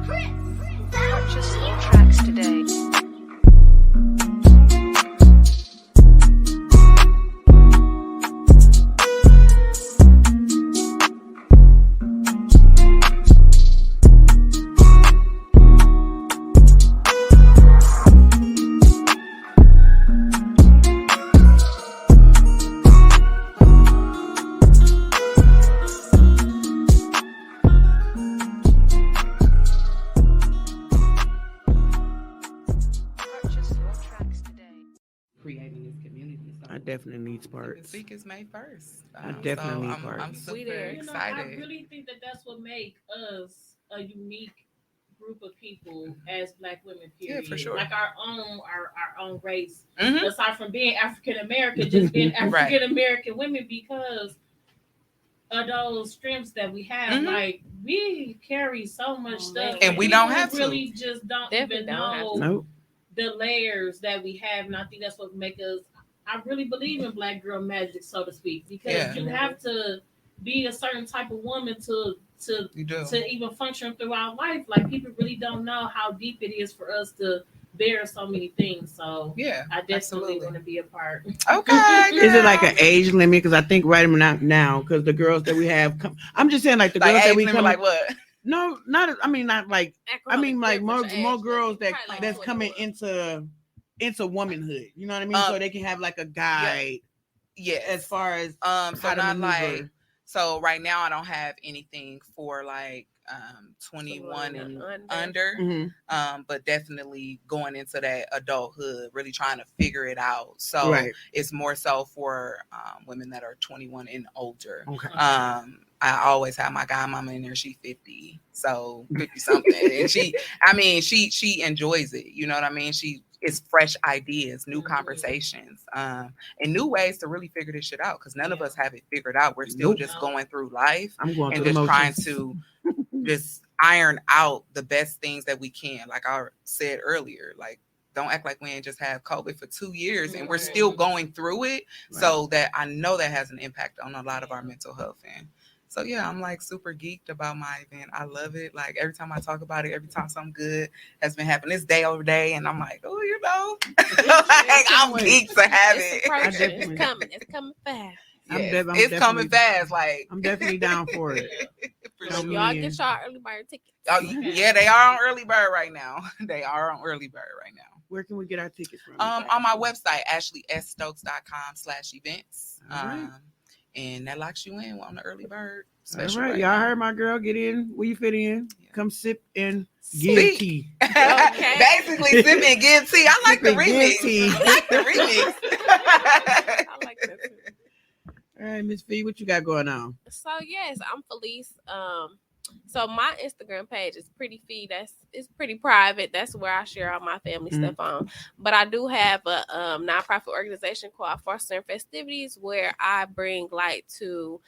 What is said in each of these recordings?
Purchase your tracks today. Creating this community. So I definitely need parts. This week is May 1st. I definitely need I'm parts. super I excited. really think that that's what make us a unique group of people as Black women. Period. Yeah, for sure. Like our own race. Mhm. Aside from being African American, just being African American women, because of those strengths that we have. Mhm. Like we carry so much stuff, And we don't have to. Really just don't Definitely even don't have know to. Nope. the layers that we have, and I think that's what make us. I really believe in Black girl magic, so to speak, because Yeah. you have to be a certain type of woman to You do. even function throughout life. Like people really don't know how deep it is for us to bear so many things. So Yeah, I definitely absolutely. want to be a part. Okay. Is it like girl. an age limit? Because I think right now, because the girls that we have, I'm just saying like the like girls that age we limit, come. like what? No, not. I mean, not like. I mean, like more girls that Probably like that's coming 21. into womanhood. You know what I mean? So they can have like a guide Yes. as far as So how to not maneuver. like so right now I don't have anything for like 21 and under. Mhm. But definitely going into that adulthood, really trying to figure it out. So Right. it's more so for women that are 21 and older. Okay. I always have my godmama in there. She 50, so 50 something, and she enjoys it. You know what I mean? It's fresh ideas, new conversations, and new ways to really figure this shit out. Because none of us have it figured out. We're still just going through life I'm going and through just the trying motions. to just iron out the best things that we can. Like I said earlier, like don't act like we ain't just had COVID for 2 years and we're still going through it. Right. So that I know that has an impact on a lot of our mental health. And so yeah, I'm like super geeked about my event. I love it. Like every time I talk about it, every time something good has been happening, it's day over day, and I'm like, oh, you know, like I'm geeked to have it. It's coming. It's coming fast. Yes, it's coming fast. Like I'm definitely down for it. So y'all get y'all early bird tickets. Oh yeah, they are on early bird right now. They are on early bird right now. Where can we get our tickets from? On my website, ashleysstokes.com/events. Right. And that locks you in on the early bird All special. right, y'all heard my girl. Get in where you fit in. Come sip and give Speak. tea. Okay. Basically, sip and give tea. I like the Sip and give remix. tea. I like the remix. I like that too. All right, Miss Fee, what you got going on? So yes, I'm Felice. So my Instagram page is Pretty Fee. It's pretty private. That's where I share all my family stuff on. But I do have a nonprofit organization called Fostering Festivities, where I bring light to,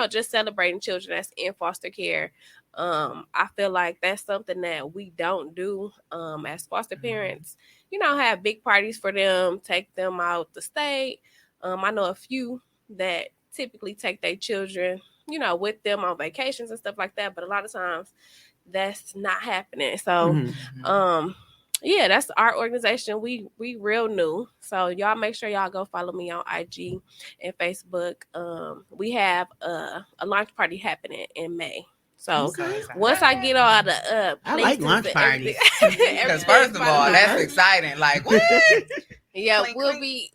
just celebrating children that's in foster care. I feel like that's something that we don't do as foster parents. Have big parties for them, take them out the state. I know a few that typically take their children, with them on vacations and stuff like that. But a lot of times that's not happening. So, yeah, that's our organization. We real new. So y'all make sure y'all go follow me on IG and Facebook. We have a launch party happening in May. So once I get all the I like lunch parties. Because first of all, that's exciting. Like what? Yeah, Clink,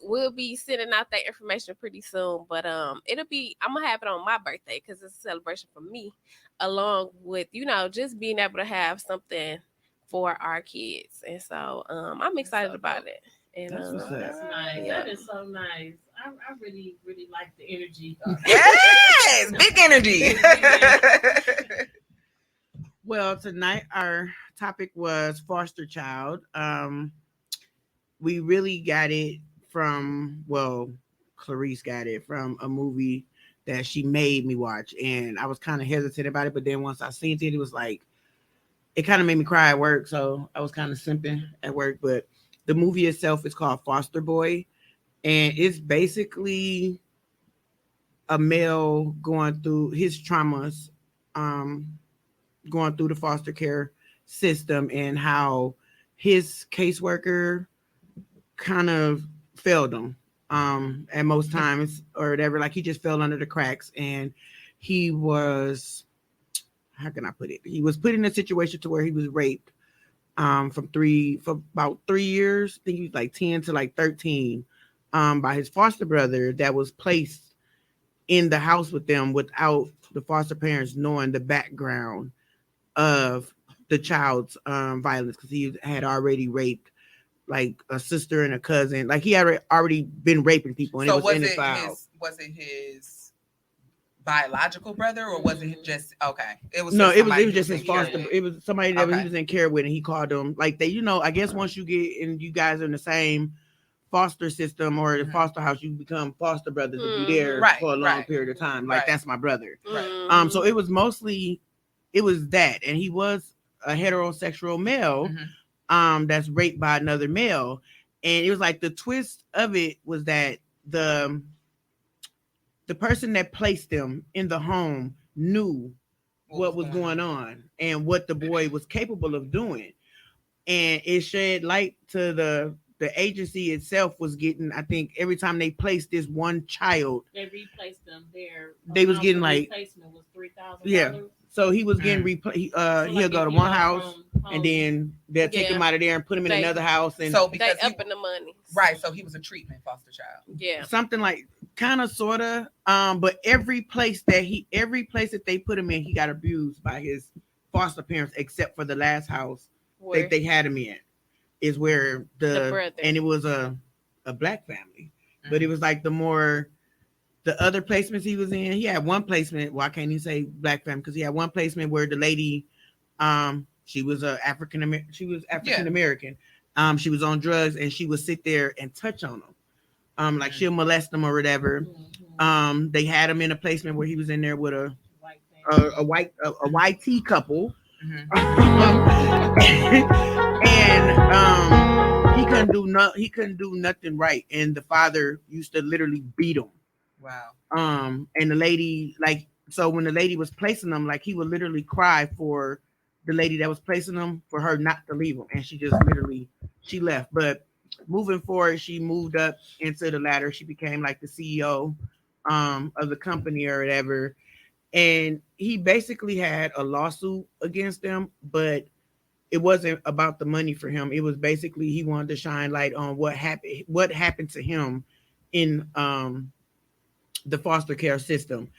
we'll be sending out that information pretty soon. But I'm gonna have it on my birthday because it's a celebration for me, along with just being able to have something for our kids. And so I'm excited about it. And That's nice. Yeah. That is so nice. I really, really like the energy. Yes, big energy. Well, tonight our topic was foster child. We really got it from, Clarice got it from a movie that she made me watch, and I was kind of hesitant about it, but then once I seen it, it was like, it kind of made me cry at work, so I was kind of simping at work. But the movie itself is called Foster Boy, and it's basically a male going through his traumas, going through the foster care system and how his caseworker kind of failed him at most times or whatever. Like he just fell under the cracks, and he was, how can I put it? He was put in a situation to where he was raped for about 3 years. I think he was like 10 to like 13 by his foster brother that was placed in the house with them without the foster parents knowing the background of the child's violence, because he had already raped like a sister and a cousin. Like he had already been raping people, and So it was in his file. Was it his biological brother, or was it just okay? It was No, just it was somebody just he his in care foster. with. It was somebody that Okay. he was in care with, and he called them like they. I guess once you get and you guys are in the same foster system or the foster house, you become foster brothers if you're there Right, for a long right, period of time. Like right. that's my brother. Right. So it was mostly, it was that, and he was a heterosexual male, that's raped by another male, and it was like the twist of it was that the person that placed them in the home knew what was going on and what the boy was capable of doing, and it shed light to the agency itself was getting, I think every time they placed this one child, They replaced them. They was getting like replacement was $3,000. Yeah. So he was getting he'll go to one house and then they'll take him out of there and put him in another house, and so They because up in the money. right, so he was a treatment foster child. Yeah. something like kind of sorta. But every place that they put him in, he got abused by his foster parents, except for the last house Where that they had him in, is where The brother. and it was a black family, but it was like the other placements he was in. He had one placement. Well, I can't even say black family because he had one placement where the lady, she was African American. She was on drugs, and she would sit there and touch on him, like she'll molest them or whatever. They had him in a placement where he was in there with a YT couple, and he couldn't do nothing right, and the father used to literally beat him. Wow. And the lady, like, so when the lady was placing them, like he would literally cry for the lady that was placing them for her not to leave him, and she just literally she left. But moving forward, she moved up into the ladder. She became like the CEO of the company or whatever, and he basically had a lawsuit against them, but it wasn't about the money for him. It was basically he wanted to shine light on what happened to him in the foster care system.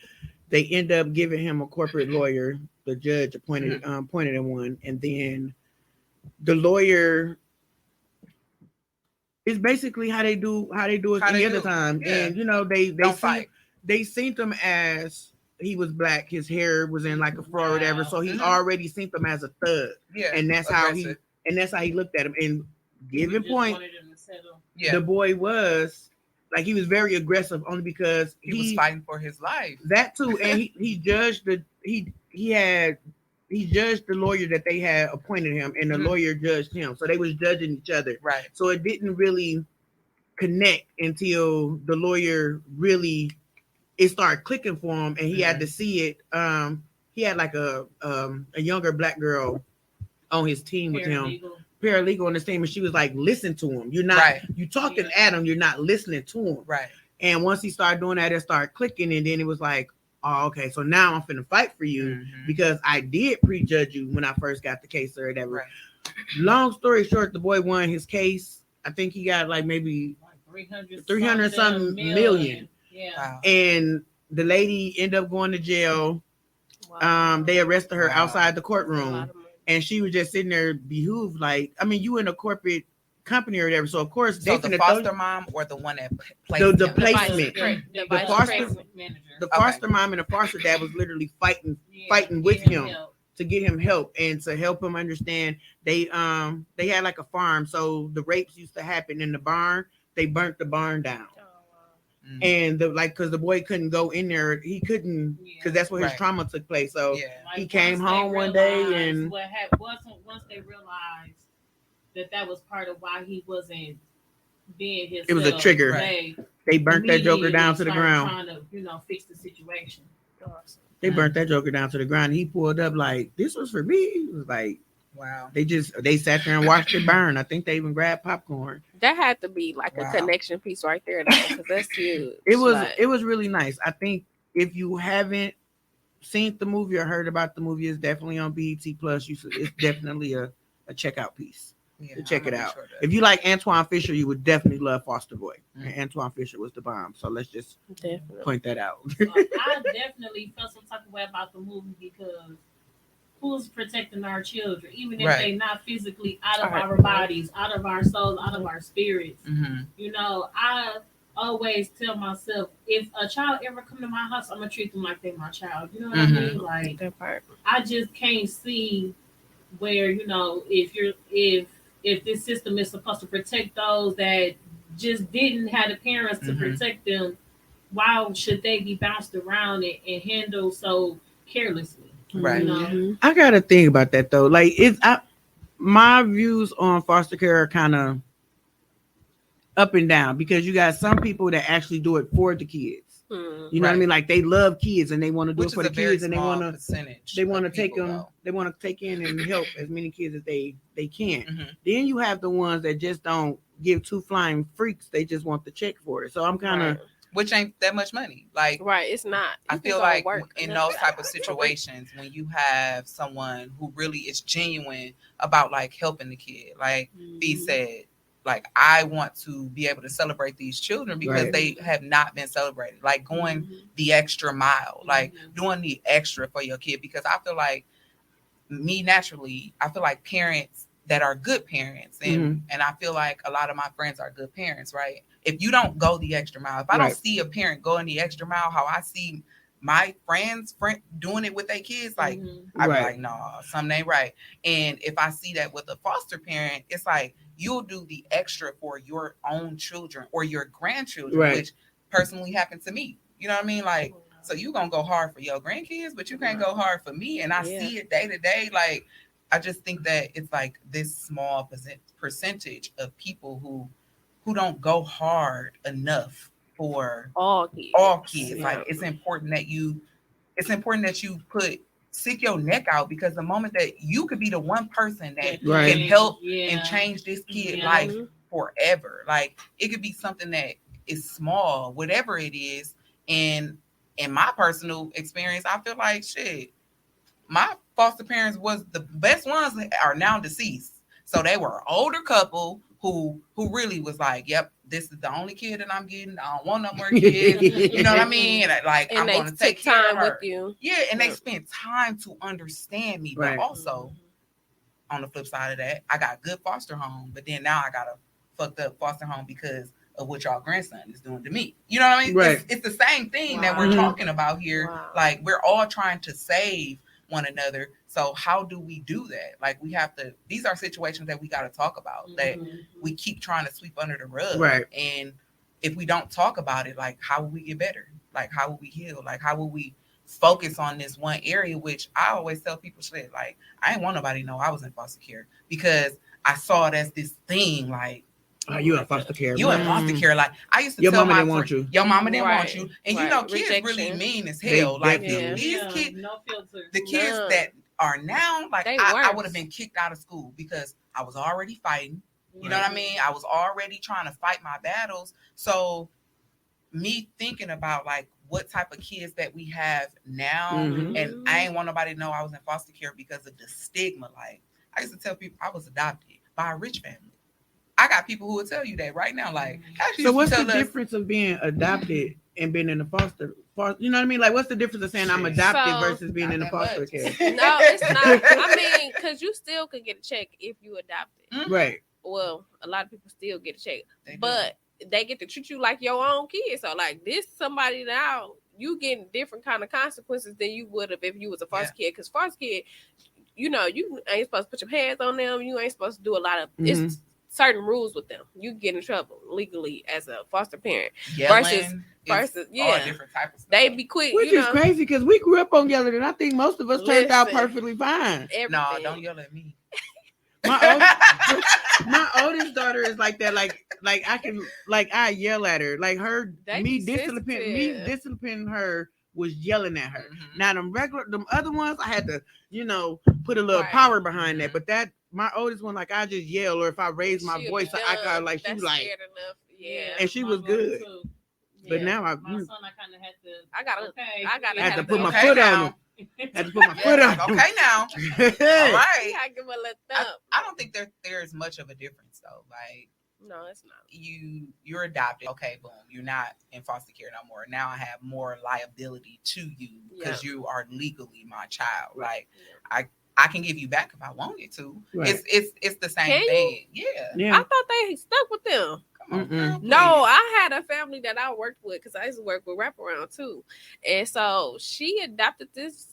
They end up giving him a corporate lawyer. The judge appointed him one, and then the lawyer is basically how they do it any other time. Yeah. And they seen him as he was black, his hair was in like a fro or whatever, so he already seen him as a thug. Yeah, and that's how he looked at him. And given point, the boy was like, he was very aggressive only because he was fighting for his life. That too, and he judged he judged the lawyer that they had appointed him, and the lawyer judged him. So they was judging each other. Right. So it didn't really connect until the lawyer really it started clicking for him, and he had to see it. He had like a younger black girl on his team with him. Paralegal on his team, and she was like, listen to him. You're not you talking at him, you're not listening to him. Right. And once he started doing that, it started clicking, and then it was like, oh, okay, so now I'm finna fight for you because I did prejudge you when I first got the case or whatever. Right. Long story short, the boy won his case. I think he got like maybe 300 something million. Yeah. Wow. And the lady ended up going to jail. Wow. They arrested her outside the courtroom. And she was just sitting there behooved, like, I mean, you in a corporate company or whatever, so of course they the foster mom or the one that placed the placement, the foster mom and the foster dad was literally fighting with him to get him help and to help him understand. They had like a farm, so the rapes used to happen in the barn. They burnt the barn down. And because the boy couldn't go in there, he couldn't because that's where his trauma took place. So he came home one day, and what happened once they realized that was part of why he wasn't being his. It was a trigger. They burnt that joker down to the ground. Trying to fix the situation. They burnt that joker down to the ground. He pulled up like, this was for me. He was like, Wow. They sat there and watched it burn. I think they even grabbed popcorn. That had to be like Wow. a connection piece right there, because that's huge. It was Like, it was really nice. I think if you haven't seen the movie or heard about the movie, it's definitely on BET Plus. It's definitely a checkout piece. Yeah, To check I'm it gonna be out. sure to- If you like Antoine Fisher, you would definitely love Foster Boy. Mhm. And Antoine Fisher was the bomb. So let's just definitely. point that out. I definitely felt some type of way about the movie because who's protecting our children, even if Right. they're not physically out of Right. our bodies, out of our souls, out of our spirits. Mhm. You know, I always tell myself, if a child ever come to my house, I'm gonna treat them like they're my child. You know what I Mhm. mean? Like, That part. I just can't see where, you know, if this system is supposed to protect those that just didn't have the parents to Mhm. protect them, why should they be bounced around and handled so carelessly? Right. You know? Mhm. I gotta think about that though. Like my views on foster care are kind of up and down because you got some people that actually do it for the kids. Mhm. You know what I Right. mean? Like they love kids and they want to do Which it is for a the very kids and they small want to percentage. they want to of take people, them. though. They want to take in and help as many kids as they can. Mhm. Then you have the ones that just don't give two flying freaks. They just want the check for it. So I'm kind of Which ain't that much money. Like right. It's not. I You can feel go like work in another those type of hour. situations, when you have someone who really is genuine about like helping the kid, like B Mhm. said, like I want to be able to celebrate these children because Right. they have not been celebrated. Like going Mhm. the extra mile, like Mhm. doing the extra for your kid. Because I feel like I feel like parents that are good parents, and I feel like a lot of my friends are good parents, right? If you don't go the extra mile, if I Right. don't see a parent going the extra mile, how I see my friend doing it with their kids, like Mhm. I be Right. like, no, something ain't right. And if I see that with a foster parent, it's like you'll do the extra for your own children or your grandchildren, Right. which personally happened to me. You know what I mean? Like, so you gonna go hard for your grandkids, but you can't go hard for me. And I Yeah. see it day to day. Like, I just think that it's like this small percentage of people who don't go hard enough for All kids. all kids. Yeah. Like it's important that you stick your neck out, because the moment that you could be the one person that Right. can help Yeah. and change this kid Yeah. life forever. Like it could be something that is small, whatever it is. And in my personal experience, I feel like shit, my foster parents was the best ones are now deceased. So they were an older couple who really was like, yep, this is the only kid that I'm getting. I don't want no more kids. You know what I mean? And like And I'm they going to took take care of time her. with you. Yeah, and they Yeah. spent time to understand me. Right. But also, on the flip side of that, I got a good foster home, but then now I got a fucked up foster home because of what y'all grandson is doing to me. You know what I mean? Right. It's the same thing that we're Wow. talking about here. Wow. Like we're all trying to save one another. So how do we do that? Like we have to. These are situations that we got to talk about that Mhm. we keep trying to sweep under the rug. Right. And if we don't talk about it, like how will we get better? Like how will we heal? Like how will we focus on this one area? Which I always tell people, shit, like I ain't want nobody to know I was in foster care because I saw it as this thing. Like Oh, you in foster care? you in foster care. Like I used to Your tell mama my didn't want friend, you. your mama didn't want Right. you, and you Right. know kids really Rejection. mean as They hell. Like definitely- these Yeah, kids, no filter. the kids None. that are now, like They I worse. would have been kicked out of school because I was already fighting. You know what I mean? I was already trying to fight my battles. So me thinking about like what type of kids that we have now, Mhm. and I ain't want nobody to know I was in foster care because of the stigma. Like I used to tell people I was adopted by a rich family. I got people who will tell you that right now. Like, actually, So what's tell the us, difference of being adopted and being in the foster? You know what I mean? Like, what's the difference of saying I'm Shit. adopted So- versus being Not in the that foster much. care? No, it's not. I mean, because you still could get a check if you adopted. Mhm. Right. Well, a lot of people still get a check, They do. but they get to treat you like your own kid. So, like this, somebody now you getting different kind of consequences than you would have if you was a foster kid. Because foster kid, you know, you ain't supposed to put your hands on them. You ain't supposed to do a lot of it's certain rules with them. You get in trouble legally as a foster parent. Yelling versus- is versus- all yeah. different type of stuff. They be quick, Which you is know. crazy because we grew up on yelling, and I think most of us turned out Listen. perfectly fine. Everything. No, don't yell at me. My oldest daughter is like that. Like I can, like I yell at her. Like They me be disciplining sensitive. her was yelling at her. Mhm. Now them other ones, I had to, put a little Right. power behind that. Mhm. But that my oldest one, like I just yell, or if I raise my She'll voice, be I got done. like she That's was like, scared enough. Yeah. And she my was mother good. too. but Yeah. now My son, I kind of had to. I gotta I had to have put my Okay foot now. on him. Had to put my Yeah, foot on like, him. okay now. All You right. gotta give a little I, thump. I don't think there's much of a difference though. Like No, it's not. you're adopted. Okay, boom. You're not in foster care no more. Now I have more liability to you because you are legally my child. Like I can give you back if I wanted to. Right. It's the same Can you? thing. Yeah. I Yeah. thought they stuck with them. Come on, Mm-mm. girl, No, please. I had a family that I worked with because I used to work with Wraparound too. And so she adopted this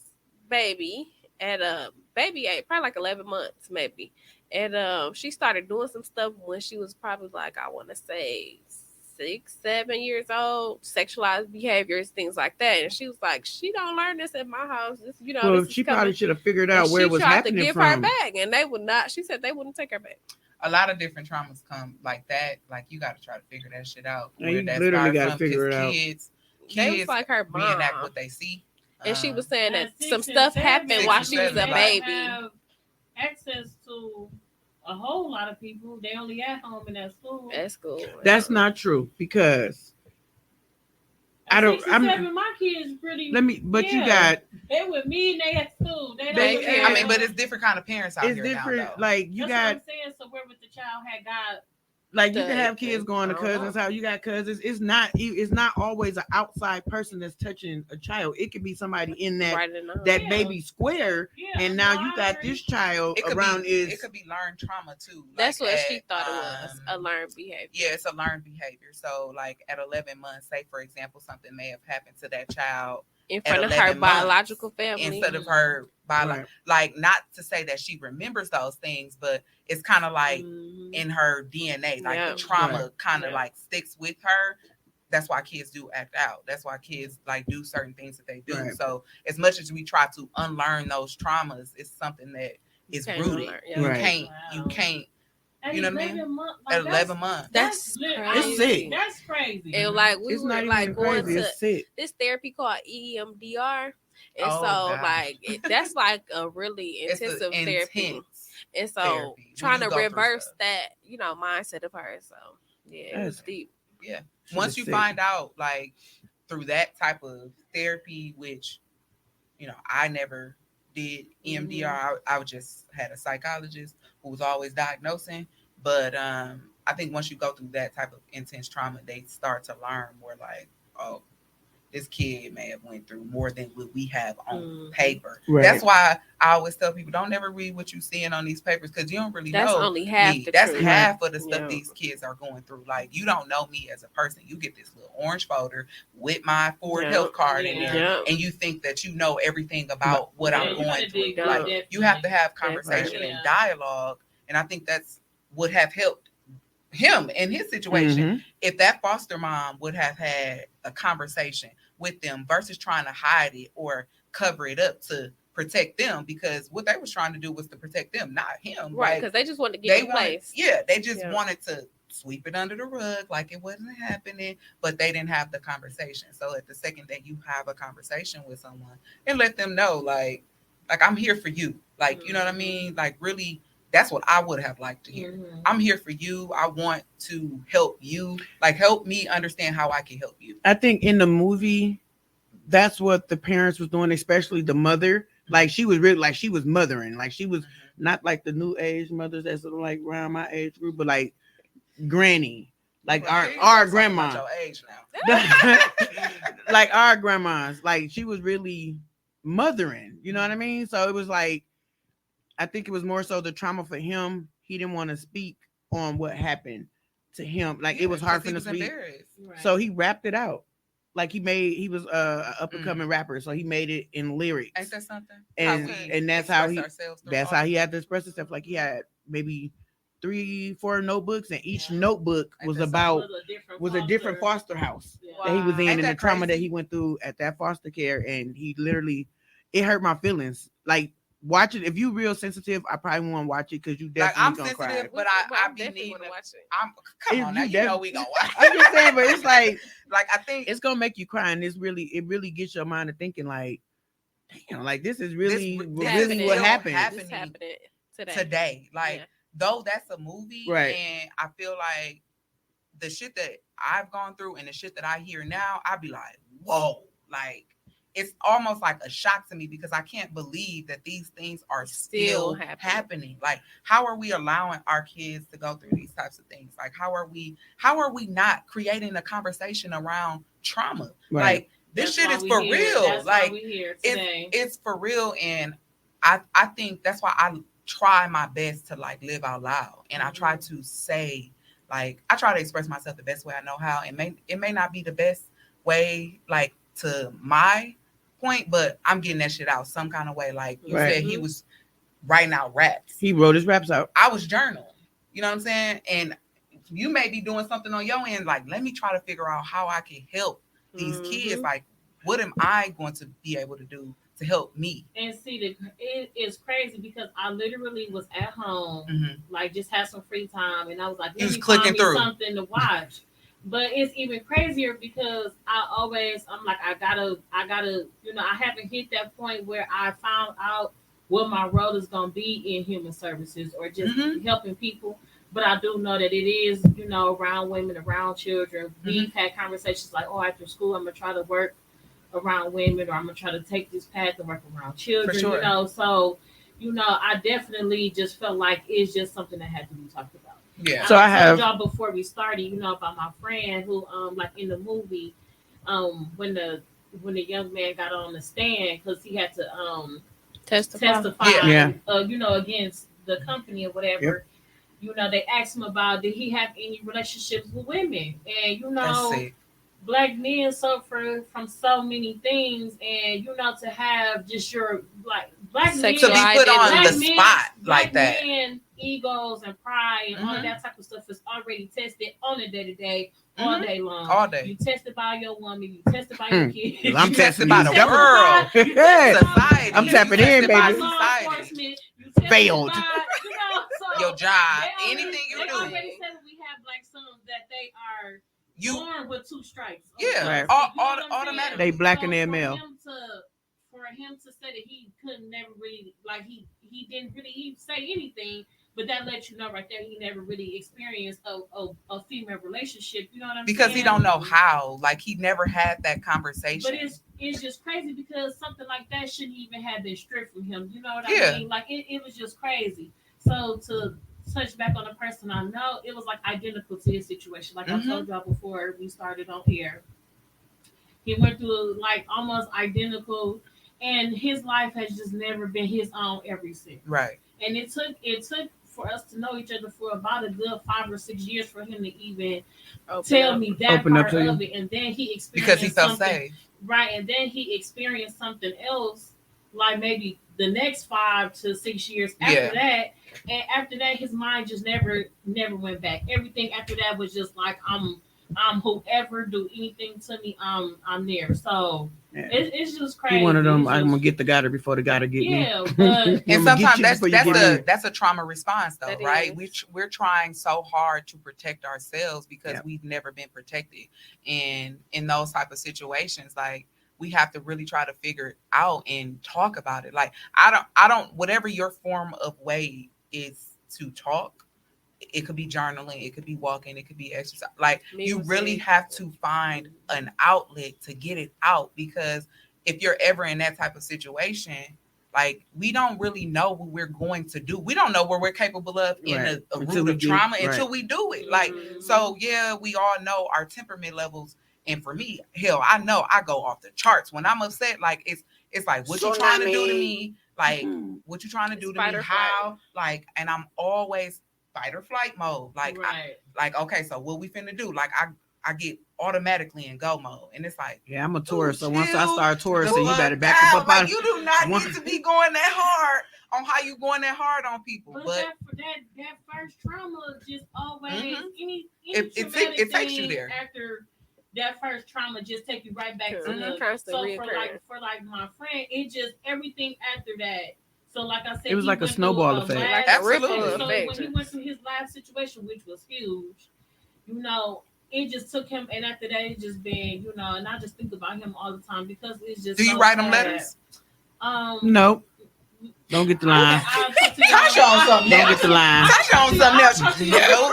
baby at a baby age, probably like 11 months maybe. And she started doing some stuff when she was probably like, I want to say 6, 7 years old, sexualized behaviors, things like that. And she was like, she don't learn this at my house. This, Well, this is she coming. probably should have figured And out where she it was tried happening to give from. her back, and they would not. She said they wouldn't take her back. A lot of different traumas come like that. Like you got to try to figure that shit out. Yeah, where you that literally started gotta from, figure 'cause it out. They was Kids like her mom. reenact what they see. And she was Um, saying At that 6 some and stuff 7, happened while she was a they baby. Have access to a whole lot of people. They only at home and at school. At school. That's not true because I don't- 6 and I'm- 7, my kids pretty. you Yeah. got They with me and they at school. They don't They- care. I mean, but it's different kind of parents out it's here different. now. Though. Like you That's got what I'm saying. So where would the child had got? like you the- can have kids going to I don't know. cousins' house. You got cousins. It's not always an outside person that's touching a child. It could be somebody in that Right in the that Yeah. baby square, Yeah, and now no, you I got agree. this child it could around. be learned trauma too. That's like what at, she thought it was. A learned behavior. Yeah, it's a learned behavior. So, like at 11 months, say for example, something may have happened to that child In front of her 11 months, biological family. instead of her Right. like not to say that she remembers those things, but it's kind of like Mhm. in her DNA, like Yeah. the trauma Right. kind of Yeah. like sticks with her. That's why kids do act out. That's why kids like do certain things that they do. Right. So as much as we try to unlearn those traumas, it's something that is Can't rooted. unlearn, yeah. You Right. can't. Wow. You can't. At You know what I mean? 11 months, At like, 11 months. That's lit- It's sick. That's crazy. And like we It's were not like even going crazy. to It's sick. this therapy called EMDR. And Oh, so gosh. like that's like a really It's a intensive therapy. intense And so therapy when trying you to go through reverse stuff. that, mindset of hers. So yeah, it was That's- deep. Once you sick. find out like through that type of therapy, which I never did EMDR. I just had a psychologist who was always diagnosing. But I think once you go through that type of intense trauma, they start to learn more like, oh, this kid may have went through more than what we have on Mhm. paper. Right. That's why I always tell people, don't never read what you're seeing on these papers because you don't really That's know only half me. the That's truth. half of the stuff Yeah. these kids are going through. Like you don't know me as a person. You get this little orange folder with my Ford Yeah. health card in Yeah. there, Yeah. and you think that you know everything about what Yeah, I'm you gotta going through. dig deep, Like definitely. you have to have conversation Right. and dialogue, and I think that's would have helped him in his situation Mhm. if that foster mom would have had a conversation with them versus trying to hide it or cover it up to protect them, because what they was trying to do was to protect them, not him. Right, Like, because they just wanted to they get in wanted, place. they just Yeah. wanted to sweep it under the rug like it wasn't happening, but they didn't have the conversation. So at the second that you have a conversation with someone and let them know, like I'm here for you, like you know what I mean, like really. That's what I would have liked to hear. Mhm. I'm here for you. I want to help you. Like, help me understand how I can help you. I think in the movie, that's what the parents was doing, especially the mother. Like she was really like she was mothering. Like she was not like the new age mothers that's like around my age group, but like granny, like Well, see, our that's something grandma, about your age now. like our grandmas. Like she was really mothering. You know what I mean? So it was like, I think it was more so the trauma for him. He didn't want to speak on what happened to him. Like it was hard for him to speak. Embarrassed. Right. So he rapped it out. Like he was a up and coming rapper, so he made it in lyrics. Ain't that something? And- How we and that's how express he- ourselves through That's art. how he had to express himself. Like he had maybe 3-4 notebooks, and each Yeah. notebook Ain't was that about Was a different foster house Yeah. that he was in, Ain't and that the trauma that crazy? he went through at that foster care. And he literally, it hurt my feelings. Like watch it. If you real sensitive, I probably won't watch it because you Like, definitely I'm gonna cry. sensitive, but I I be definitely needing want to watch it. come If on now, you you know we gonna watch I'm just saying, but it's like like I think it's gonna make you cry, and it really gets your mind to thinking like, damn, like this is really this really is what real happened. This happening today. today. Like, Yeah. though that's a movie, Right. and I feel like the shit that I've gone through and the shit that I hear now, I'd be like, whoa, like it's almost like a shock to me because I can't believe that these things are still happening. Like, how are we allowing our kids to go through these types of things? Like, how are we not creating a conversation around trauma? Right. Like, this shit is for real. That's like, why we here today. it's for real, and I think that's why I try my best to like live out loud, and I try to say, like, I try to express myself the best way I know how. It may not be the best way, like, to my point, but I'm getting that shit out some kind of way. Like you Right. said, he was writing out raps. He wrote his raps out. I was journaling. You know what I'm saying? And you may be doing something on your end. Like, let me try to figure out how I can help these kids. Like, what am I going to be able to do to help me? And see, it is crazy because I literally was at home, like just had some free time, and I was like, let me find me something to watch. But it's even crazier because I'm like, I gotta, you know, I haven't hit that point where I found out what my role is gonna be in human services or just helping people. But I do know that it is, you know, around women, around children. We've had conversations like, oh, after school, I'm gonna try to work around women, or I'm gonna try to take this path and work around children. Sure. You know, so you know, I definitely just felt like it's just something that had to be talked about. Yeah. So I told have y'all before we started, you know, about my friend who, like in the movie, when the young man got on the stand because he had to testify, you know, against the company or whatever. Yep. You know, they asked him about did he have any relationships with women, and you know, Black men suffer from so many things, and you know, to have just your like Black men to be put on the spot like that. Men, egos and pride and all that type of stuff is already tested on a day-to-day, all day long. All day. You tested by your woman, you tested by your kids. I'm tested by the world. Society. I'm tapping in, baby. Society. Failed. By, you know, so your job, anything you do. They already said we have Black sons that they are born with 2 stripes. Yeah, right. automatically. They Black and they're male. For him to say that he couldn't never really, like he didn't really say anything, but that lets you know right there he never really experienced a female relationship. You know what I'm saying? Because he don't know how. Like, he never had that conversation. But it's just crazy because something like that shouldn't even have been stripped from him. You know what I mean? Like it was just crazy. So to touch back on the person I know, it was like identical to his situation. Like I told y'all before we started on air. He went through like almost identical, and his life has just never been his own ever since. Right. And it took for us to know each other for about a good 5 or 6 years for him to even tell me that part of it. And then he experienced because he felt safe. Right. And then he experienced something else, like maybe the next 5 to 6 years after that. And after that, his mind just never went back. Everything after that was just like, I'm whoever do anything to me, I'm there. So it's just crazy. One of them, I'm gonna get the gutter before the gutter get me. Yeah, but and sometimes that's a trauma response, though, right? We're trying so hard to protect ourselves because we've never been protected, and in those type of situations, like, we have to really try to figure it out and talk about it. Like, I don't, whatever your form of way is to talk. It could be journaling, it could be walking, it could be exercise. Like, you really have to find an outlet to get it out, because if you're ever in that type of situation, like, we don't really know what we're going to do. We don't know what we're capable of in a root of trauma until we do it. Like, so yeah, we all know our temperament levels. And for me, hell, I know I go off the charts when I'm upset. Like, it's like, what you trying to do to me? Like, what you trying to do to me? How? Like, and I'm always fight or flight mode. Like, okay, so what we finna do? Like, I get automatically in go mode, and it's like, I'm a tourist. So once I start touristing, you better back up. Like, you do not need to be going that hard on how you going that hard on people. But that first trauma just always it takes you there. After that first trauma, just take you right back to the constant so for like my friend, it just everything after that So, like I said, It was he like a went snowball through effect. Like a ripple Absolutely. So effect. when he went through his last situation, which was huge, it just took him. And after that, it just been, and I just think about him all the time because it's just. Do you so write them sad. letters? Nope. Don't get the line. Tasha on something Don't else. get the line. Tasha on something else. No.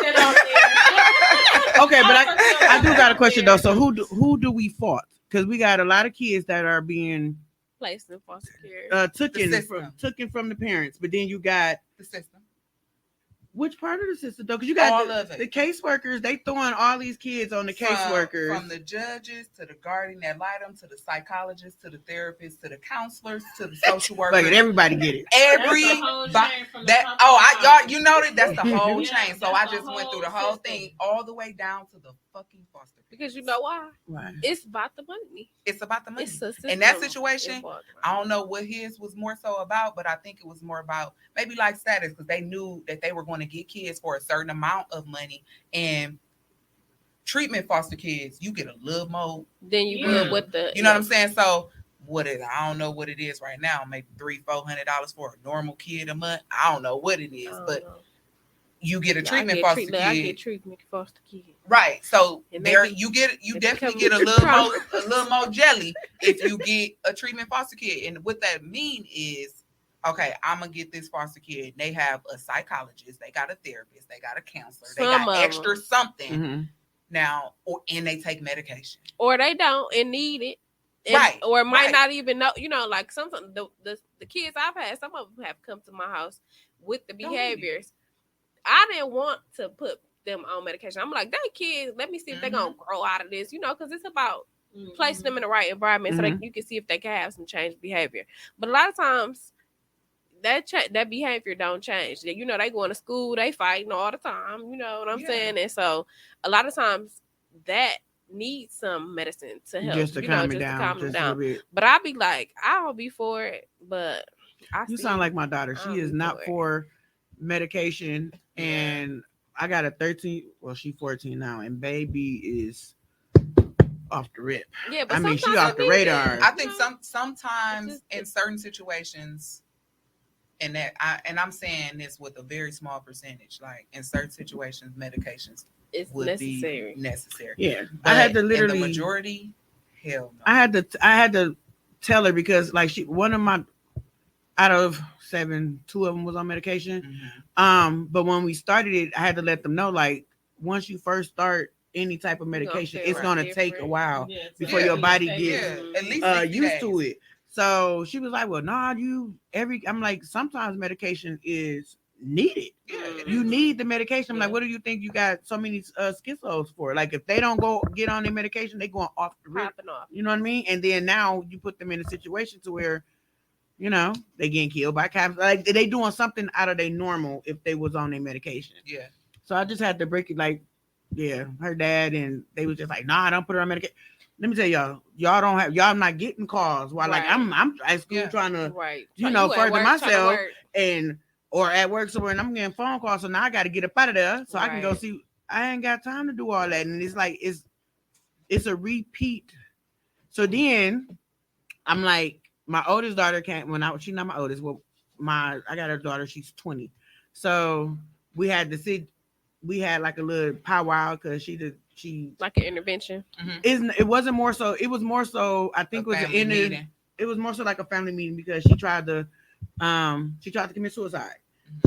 Okay, but I do got a question though. So who do we fault? Because we got a lot of kids that are being Placed in foster care. taken from the parents, but then you got The system. which part of the system though? Because you got All of it. the caseworkers. They throwing all these kids on the caseworkers. From the judges to the guardian ad litem to the psychologists to the therapists to the counselors to the social workers. Like everybody get it. You know that's the whole Yeah, chain. So that's I the just went whole through the whole system. thing all the way down to the fucking foster parents. Because you know why? Right. It's about the money. It's about the money. It's a In that system situation, involved. I don't know what his was more so about, but I think it was more about maybe like status because they knew that they were going to get kids for a certain amount of money. And treatment foster kids, you get a little more. Then you Yeah. good with the. You know what I'm saying? So what is? I don't know what it is right now. Maybe $300-$400 for a normal kid a month. I don't know what it is, but you get a treatment foster kid. I get treatment foster kid. Right. So It there may be- you it definitely become get a trauma. little more jelly if you get a treatment foster kid. And what that mean is, okay, I'm gonna get this foster kid. They have a psychologist, they got a therapist, they got a counselor, they Some got of extra them. something Mhm. now, and they take medication. Or they don't and need it. And, Right, Or might right. not even know, like sometimes the kids I've had, some of them have come to my house with the Don't need it. behaviors. I didn't want to put them on medication. I'm like, they kids, let me see if they're gonna grow out of this, because it's about placing them in the right environment so you can see if they can have some changed behavior. But a lot of times that behavior don't change. They going to school, they fighting all the time, you know what I'm saying? And so a lot of times that needs some medicine to help, Just to calm it down, them just a little bit. But I'll be like, I'll be for it, but You sound like my daughter. She is not for medication, and I got a 13. Well, she's 14 now, and baby is off the rip. Yeah, but I mean, she sometimes off it the needs radar. it, I you think know? sometimes in certain situations, and I'm saying this with a very small percentage, like in certain situations, medications It's would necessary. be necessary. Yeah, But I had to in literally. the majority, hell no. I had to tell her because like one of my out of 7, 2 of them was on medication. Mhm. But when we started it, I had to let them know like once you first start any type of medication, it's gonna take a while before your body gets at least 60 used to days. it. So she was like, "Well, nah, I'm like, sometimes medication is needed. Yeah, it You is. need the medication." I'm like, "What do you think you got so many schizos for? Like, if they don't go get on their medication, they going off the rip. Popping off. You know what I mean? And then now you put them in a situation to where, they getting killed by cops. Like they doing something out of their normal if they was on their medication. Yeah. So I just had to break it. Like, yeah, her dad and they was just like, "Nah, don't put her on medication." Let me tell y'all not getting calls while like Right. I'm at school Yeah. trying to Right. You at know, work, further trying to myself. work. or at work somewhere and I'm getting phone calls. So now I got to get up out of there so I can go Right. see. I ain't got time to do all that. And it's like, it's a repeat. So then I'm like, my oldest daughter came she's not my oldest. Well, I got her daughter. She's 20. So we had like a little powwow because she Like an intervention. it wasn't more so. It was more so. I think A family meeting. it was more so like a family meeting because she tried to commit suicide.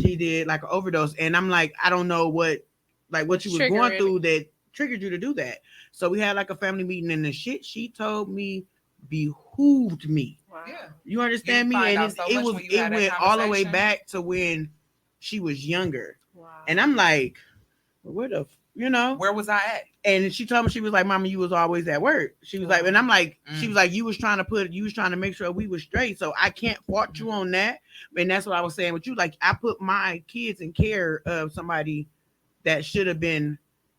She did like an overdose, and I'm like, I don't know what you was going Triggering. through that triggered you to do that. So we had like a family meeting, and the shit she told me behooved me. Wow. Yeah. You understand You me? find And out so much when you it have that went all the way conversation. back to when she was younger, Wow. and I'm like, where the Where was I at? and she told me, she was like, "Mama, you was always at work." She was like, and I'm like, she Mm. was like, you was trying to make sure we were straight. So I can't fault you on that. And that's what I was saying with you. Like, I put my kids in care of somebody that should have been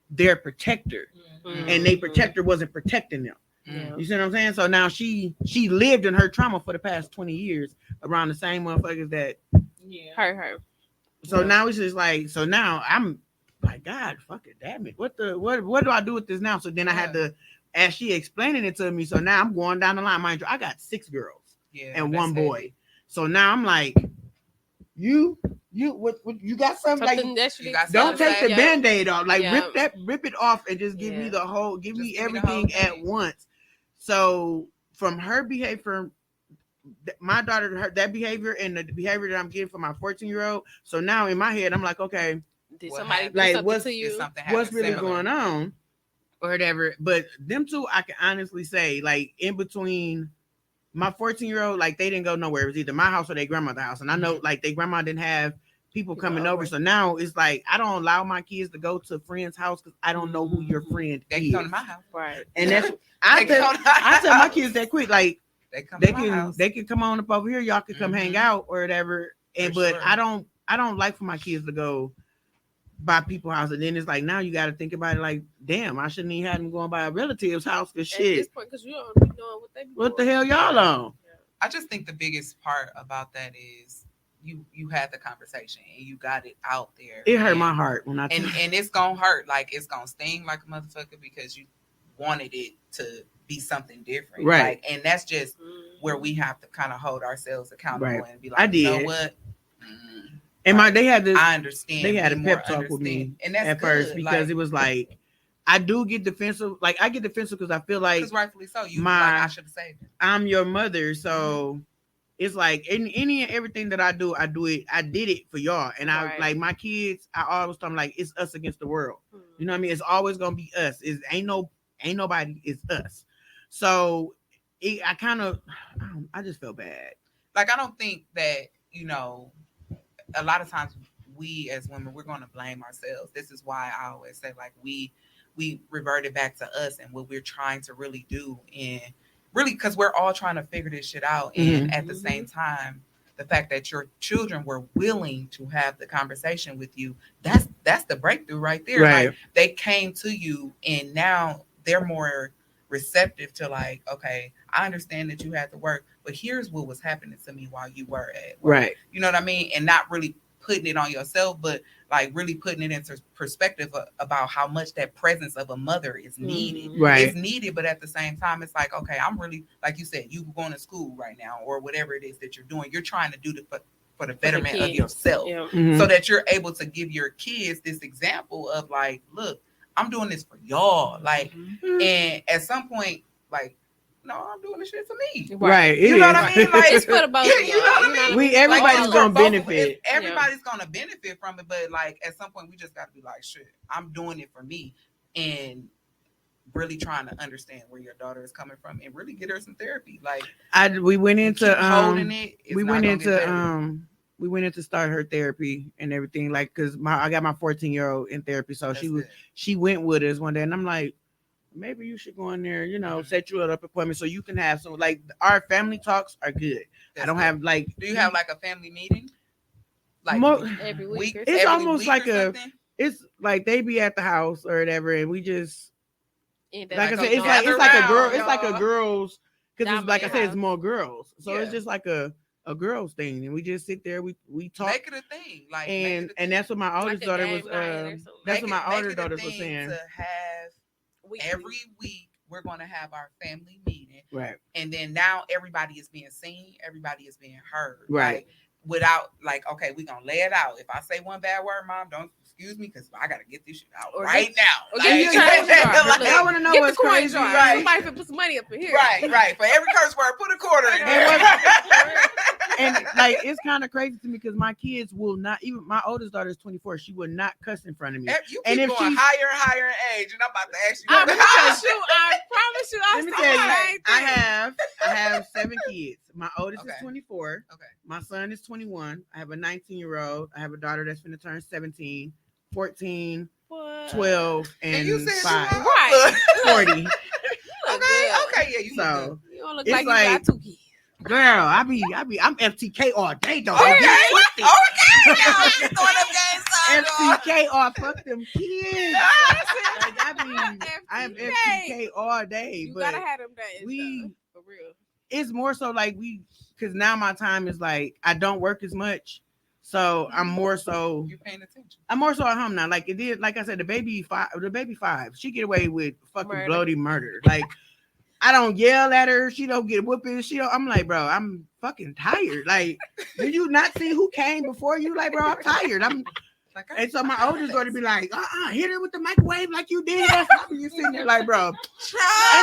their protector, and their protector wasn't protecting them. Yeah. You see what I'm saying? So now she lived in her trauma for the past 20 years around the same motherfuckers that. Her. So Yeah. now it's just like, so now I'm like, God, fuck it, damn it. What do I do with this now? So then I had to, as she explaining it to me. So now I'm going down the line. Mind you, I got 6 girls Yeah, and that's 1 heavy. boy. So now I'm like, you what you got something like Something that You got don't something take the yeah. band-aid off. Like Yeah. rip it off and just give me Yeah. the whole give Just me give me the whole everything at thing. once. So from her behavior, my daughter, that behavior and the behavior that I'm getting from my 14-year-old. So now in my head, I'm like, okay, Did What somebody happened? do Like, something what's- to Is you? something what's happening really similar? going on or whatever. But them two, I can honestly say, like in between my 14-year-old, like they didn't go nowhere. It was either my house or their grandmother's house. And I know like their grandma didn't have people coming over. So now it's like I don't allow my kids to go to a friend's house because I don't know who your friend They is. can come to my house. Right. And that's They I can tell, come to my I tell my house. kids that quick, like They they come to my house. can come on up over here. Y'all can come hang Mhm. out or whatever. And For but sure. I don't like for my kids to go by people's house. And then it's like now you got to think about it. Like, damn, I shouldn't even have them going by a relative's house for At this shit. point, because you don't be knowing what they be What the doing. hell y'all on? I just think the biggest part about that is you had the conversation and you got it out there. It hurt and, my heart when I and it's gonna hurt, like it's gonna sting like a motherfucker because you wanted it to be something different, Right. Like, and that's just Mhm. where we have to kind of hold ourselves accountable Right. and be like, I you know did. what? and they had this. I understand. They had a Be pep more talk with me understanding. And that's at first good, because like, it was like I do get defensive. Like I get defensive because I feel like because rightfully so. You my- like I should have saved it. I'm your mother, so it's like in any and everything that I do it. I did it for y'all, and I Right. like my kids. I always tell them like it's us against the world. Mhm. You know what I mean? It's always gonna be us. It ain't nobody. It's us. So I kind of I just felt bad. Like I don't think that a lot of times we as women we're going to blame ourselves. This is why I always say like we reverted back to us and what we're trying to really do, and really because we're all trying to figure this shit out. And at the same time, the fact that your children were willing to have the conversation with you, that's the breakthrough right there. Right. Like they came to you and now they're more receptive to like, okay, I understand that you had to work, but here's what was happening to me while you were at work. Right. You know what I mean? And not really putting it on yourself, but like really putting it into perspective about how much that presence of a mother is needed. Mhm. Right. It's needed, but at the same time, it's like, okay, I'm really, like you said, you going to school right now or whatever it is that you're doing. You're trying to do for the betterment of kids. yourself, Yeah. Mhm. so that you're able to give your kids this example of like, look, I'm doing this for y'all. Like, and at some point, like, no, I'm doing this shit for me. Right. You it know what is. I mean? Like, It's for the both of you know y'all, what I you know mean? what I We mean? everybody's Like, gonna for both- benefit. Everybody's gonna benefit from it, but like at some point, we just got to be like, shit, I'm doing it for me, and really trying to understand where your daughter is coming from, and really get her some therapy. Like, We went into keep holding it. It's we not went gonna get better. into we went in to start her therapy and everything, like because I got my 14-year-old in therapy, so That's good. she went with us one day, and I'm like, maybe you should go in there, set you up appointment so you can have some like our family talks are good. That's I don't good. have like Do you have like a family meeting? Like Every week or It's every almost week like or a- something? it's like they be at the house or whatever, and we just And like I that's said, it's going like on. it's like a around, girl, it's like a y'all. girls because it's like I Dominant said, it's house. more girls, so it's Yeah. just like a girls thing, and we just sit there, we talk. Make it a thing. Like, make And it a thing. that's what my oldest a daughter game was. night or something. That's Make what it- my make older it a daughters were thing saying. to have Weekly. every week we're going to have our family meeting, Right. and then now everybody is being seen, everybody is being heard, Right. Like, without like, okay, we're gonna lay it out. If I say one bad word, Mom, don't excuse me because I gotta get this shit out Or right get- now. or get the change jar. like, I want to know Get what's the coin crazy. jar. Right. Somebody finna put some money up in here. right. For every curse word, put a quarter in there. And like it's kind of crazy to me because my kids will not. Even my oldest daughter is 24. She would not cuss in front of me. You And keep if going she- higher and higher in age, and I'm about to ask you. I promise you, Let me tell you, I I have 7 kids. My oldest is Okay. 24. Okay. My son is 21. I have a 19-year-old. I have a daughter that's going to turn 17, 14, 12, And and you said 5. you Right. 40. Okay, yeah, you look So good. You don't look It's like you like- got 2 kids. girl, I'm FTK all day though. Okay. Don't get it twisted. Okay, y'all, she's throwing them games out, y'all. FTK all fuck them kids. Like, I am FTK all day, You but gotta have them days. we- though, for real. it's more so like because now my time is like I don't work as much, so I'm more so You're paying attention. at home now. Like it did, like I said, the baby 5, she get away with fucking Murder. bloody murder. Like I don't yell at her. She don't get whooping. She don't. I'm like, bro, I'm fucking tired. Like, do you not see who came before you? Like, bro, I'm tired. And so my oldest daughter be like, hit her with the microwave like you did. You sitting there like, bro, ain't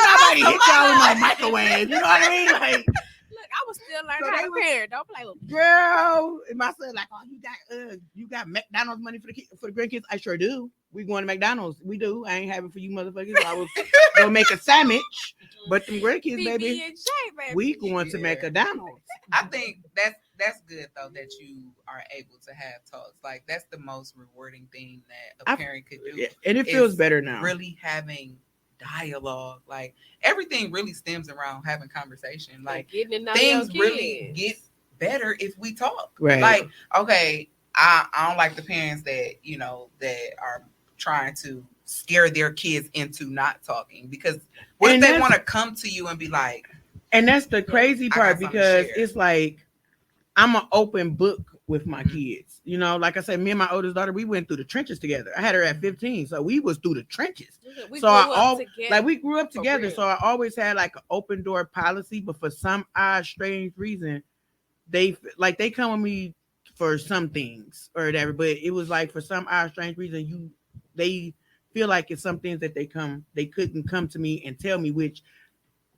nobody hit y'all with no microwave. You know what I mean? Like, look, I was still learning how to parent. Don't play with me. Girl, and my son like, you got McDonald's money for the grandkids? I sure do. We going to McDonald's. We do. I ain't having for you motherfuckers. I was gonna make a sandwich, but them grandkids, baby, we going to McDonald's. I think that's good though that you are able to have talks. Like that's the most rewarding thing that a parent could do. And it feels better now. Really having dialogue. Like everything really stems around having conversation. Like things really get better if we talk. Right. Like, okay, I don't like the parents that, you know, that are trying to scare their kids into not talking, because what if they want to come to you and be like, and that's the crazy part, because it's like I'm an open book with my kids. You know, like I said, me and my oldest daughter, we went through the trenches together. I had her at 15, so we was through the trenches. We grew up together. So I always had like an open door policy, but for some odd, strange reason, they come with me for some things or whatever. But it was like for some odd, strange reason, they feel like it's some things that they couldn't come to me and tell me, which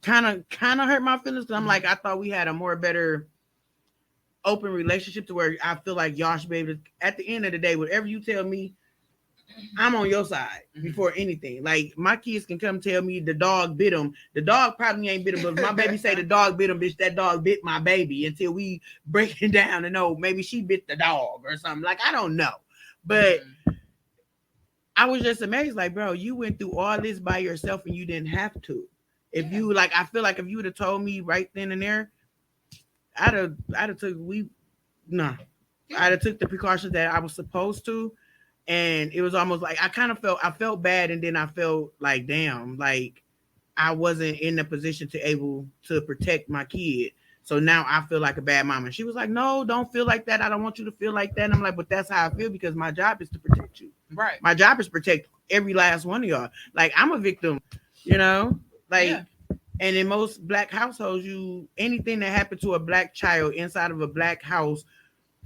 kind of hurt my feelings. Cause I'm like, I thought we had a better open relationship to where I feel like y'all should be able to, at the end of the day, whatever you tell me, I'm on your side before anything. Like my kids can come tell me the dog bit him. The dog probably ain't bit him, but if my baby say the dog bit him, bitch, that dog bit my baby, until we break it down and know maybe she bit the dog or something. Like, I don't know. But I was just amazed, like, bro, you went through all this by yourself and you didn't have to. If you like, I feel like if you would have told me right then and there, I'd have took the precautions that I was supposed to. And it was almost like I felt bad, and then I felt like, damn, like I wasn't in the position to able to protect my kid. So now I feel like a bad mom. And she was like, no, don't feel like that. I don't want you to feel like that. And I'm like, but that's how I feel, because my job is to protect you. Right. My job is to protect every last one of y'all. Like, I'm a victim, you know? Like, and in most Black households, anything that happened to a Black child inside of a Black house,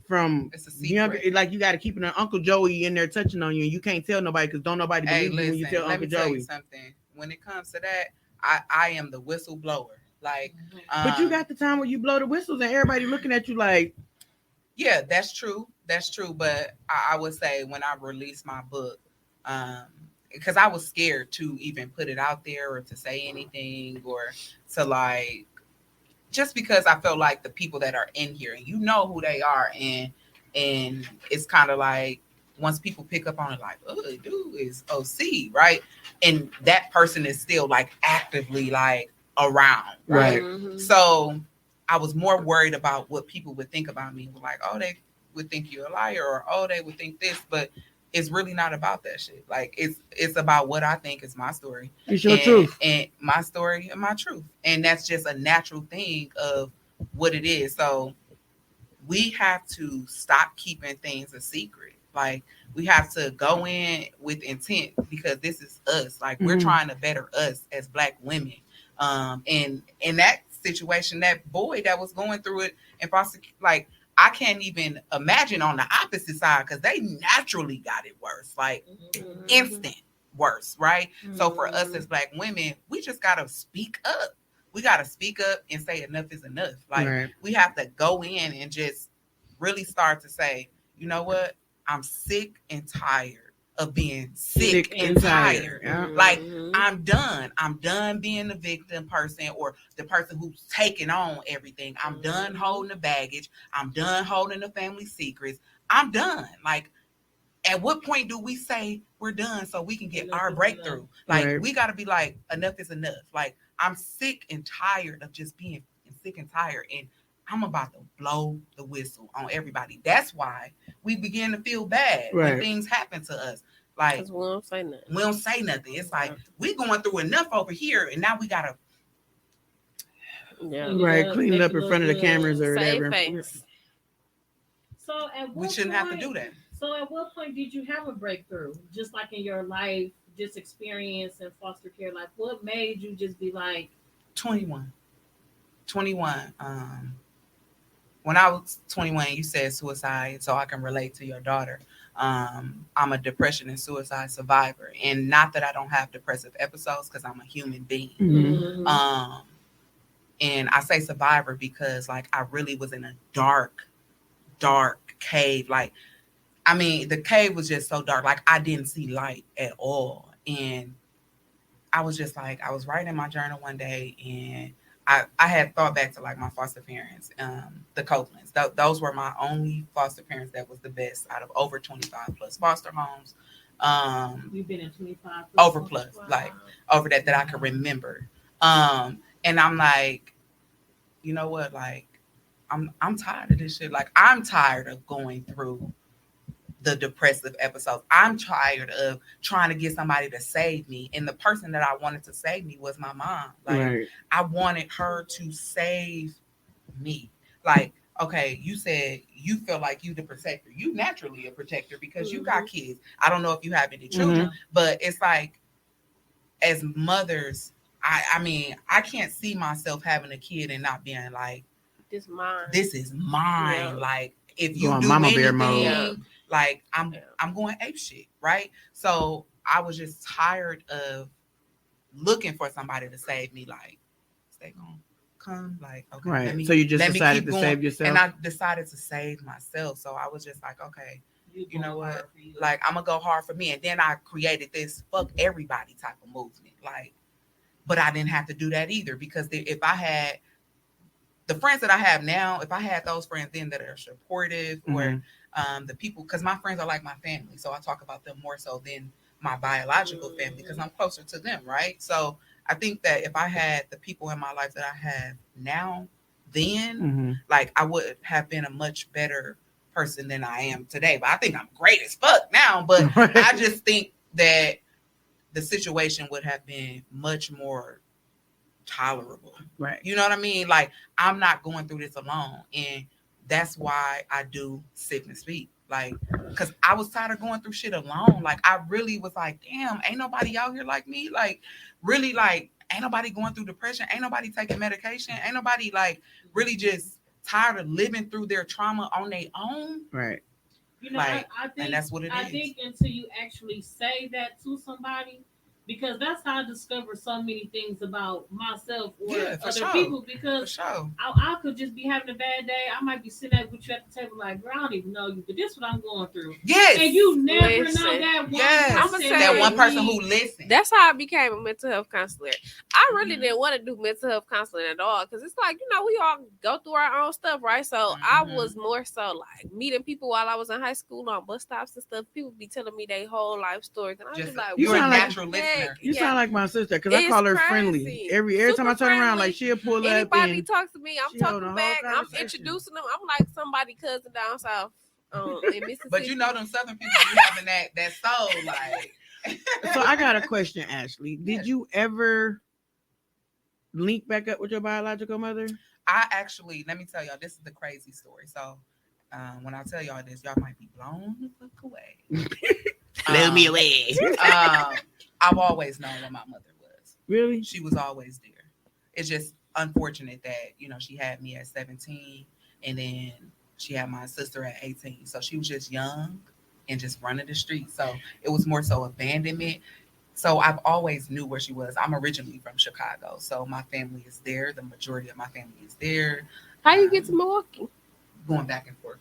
from younger, like, you got to keep an Uncle Joey in there touching on you, and you can't tell nobody, because don't nobody believe you when you tell Uncle Joey. Tell you something. When it comes to that, I am the whistleblower. Like, but you got the time where you blow the whistles and everybody looking at you like, yeah, that's true. That's true. But I would say when I released my book, because I was scared to even put it out there or to say anything, or to like, just because I felt like the people that are in here, and you know who they are, and it's kind of like, once people pick up on it, like, oh, dude is OC, right? And that person is still like actively like around, right? Mm-hmm. So I was more worried about what people would think about me. Like, oh, they would think you're a liar, or oh, they would think this, but it's really not about that shit. Like, it's about what I think is my story. It's your truth. And my story and my truth. And that's just a natural thing of what it is. So we have to stop keeping things a secret. Like, we have to go in with intent, because this is us. Like, we're trying to better us as Black women. And in that situation, that boy that was going through it and foster, like, I can't even imagine on the opposite side, because they naturally got it worse, like instant worse, right? So for us as Black women, we just got to speak up. We got to speak up and say enough is enough. Like, we have to go in and just really start to say, you know what? I'm sick and tired of being sick and tired. Yeah. Like, I'm done. I'm done being the victim person, or the person who's taking on everything. I'm done holding the baggage. I'm done holding the family secrets. I'm done. Like, at what point do we say we're done so we can get our breakthrough? Like, we got to be like, enough is enough. Like, I'm sick and tired of just being sick and tired, and I'm about to blow the whistle on everybody. That's why we begin to feel bad when things happen to us. Like, we don't say nothing. We don't say nothing. It's like, we going through enough over here, and now we gotta clean it up in front of the cameras or whatever. So we shouldn't have to do that. So at what point did you have a breakthrough? Just like in your life, just experience in foster care, like what made you just be like, 21. 21. When I was 21, you said suicide, so I can relate to your daughter. I'm a depression and suicide survivor, and not that I don't have depressive episodes, because I'm a human being. Mhm. And I say survivor because, like, I really was in a dark cave. Like, I mean, the cave was just so dark. Like, I didn't see light at all. And I was just like, I was writing in my journal one day, and I had thought back to, like, my foster parents, the Copelands. Those were my only foster parents that was the best out of over 25 plus foster homes. You've been in 25 over plus, like, over that I could remember. And I'm like, you know what? Like, I'm tired of this shit. Like, I'm tired of going through the depressive episodes. I'm tired of trying to get somebody to save me. And the person that I wanted to save me was my mom. Like, Right. I wanted her to save me. Like, okay, you said you feel like you the protector. You naturally a protector because you got kids. I don't know if you have any children, but it's like, as mothers, I mean, I can't see myself having a kid and not being like, this is mine. Yeah. Like, if you Going do mama bear anything, mode. like, I'm going ape shit, right? So I was just tired of looking for somebody to save me. Like, they gonna come, like, okay, Right. So you just decided to save yourself, and I decided to save myself. So I was just like, okay, you know what? Like, I'm gonna go hard for me. And then I created this fuck everybody type of movement. Like, but I didn't have to do that either, because if I had the friends that I have now, if I had those friends then that are supportive, or the people, because my friends are like my family, so I talk about them more so than my biological family, because I'm closer to them, right? So I think that if I had the people in my life that I have now, then like, I would have been a much better person than I am today. But I think I'm great as fuck now. But I just think that the situation would have been much more tolerable. Right. You know what I mean? Like, I'm not going through this alone. And that's why I do Sip and Speak. Like, because I was tired of going through shit alone. Like, I really was like, damn, ain't nobody out here like me. Like, really, like, ain't nobody going through depression. Ain't nobody taking medication. Ain't nobody, like, really just tired of living through their trauma on their own. Right. You know, Like, I think, and that's what it is. I think until you actually say that to somebody, because that's how I discovered so many things about myself or other people. Because I could just be having a bad day. I might be sitting with you at the table like, I don't even know you, but this is what I'm going through. Yes. And you never know that one person. That one person who listens. That's how I became a mental health counselor. I really didn't want to do mental health counseling at all, because it's like, you know, we all go through our own stuff, right? So I was more so like meeting people while I was in high school on bus stops and stuff. People be telling me their whole life stories, and I was like, you're a natural listener. You sound like my sister, because I call her friendly. Every time I turn around, like, she'll pull up. Anybody talks to me, I'm talking back. I'm introducing them. I'm like somebody cousin down south in Mississippi. But you know, them Southern people be having that soul, like. So I got a question, Ashley. Did you ever link back up with your biological mother? I actually, let me tell y'all, this is the crazy story. So when I tell y'all this, y'all might be blown the fuck away. Blow me away. I've always known what my mother was. Really? She was always there. It's just unfortunate that, you know, she had me at 17 and then she had my sister at 18. So she was just young and just running the street. So it was more so abandonment. So I've always knew where she was. I'm originally from Chicago. So my family is there. The majority of my family is there. How you get to Milwaukee? Going back and forth.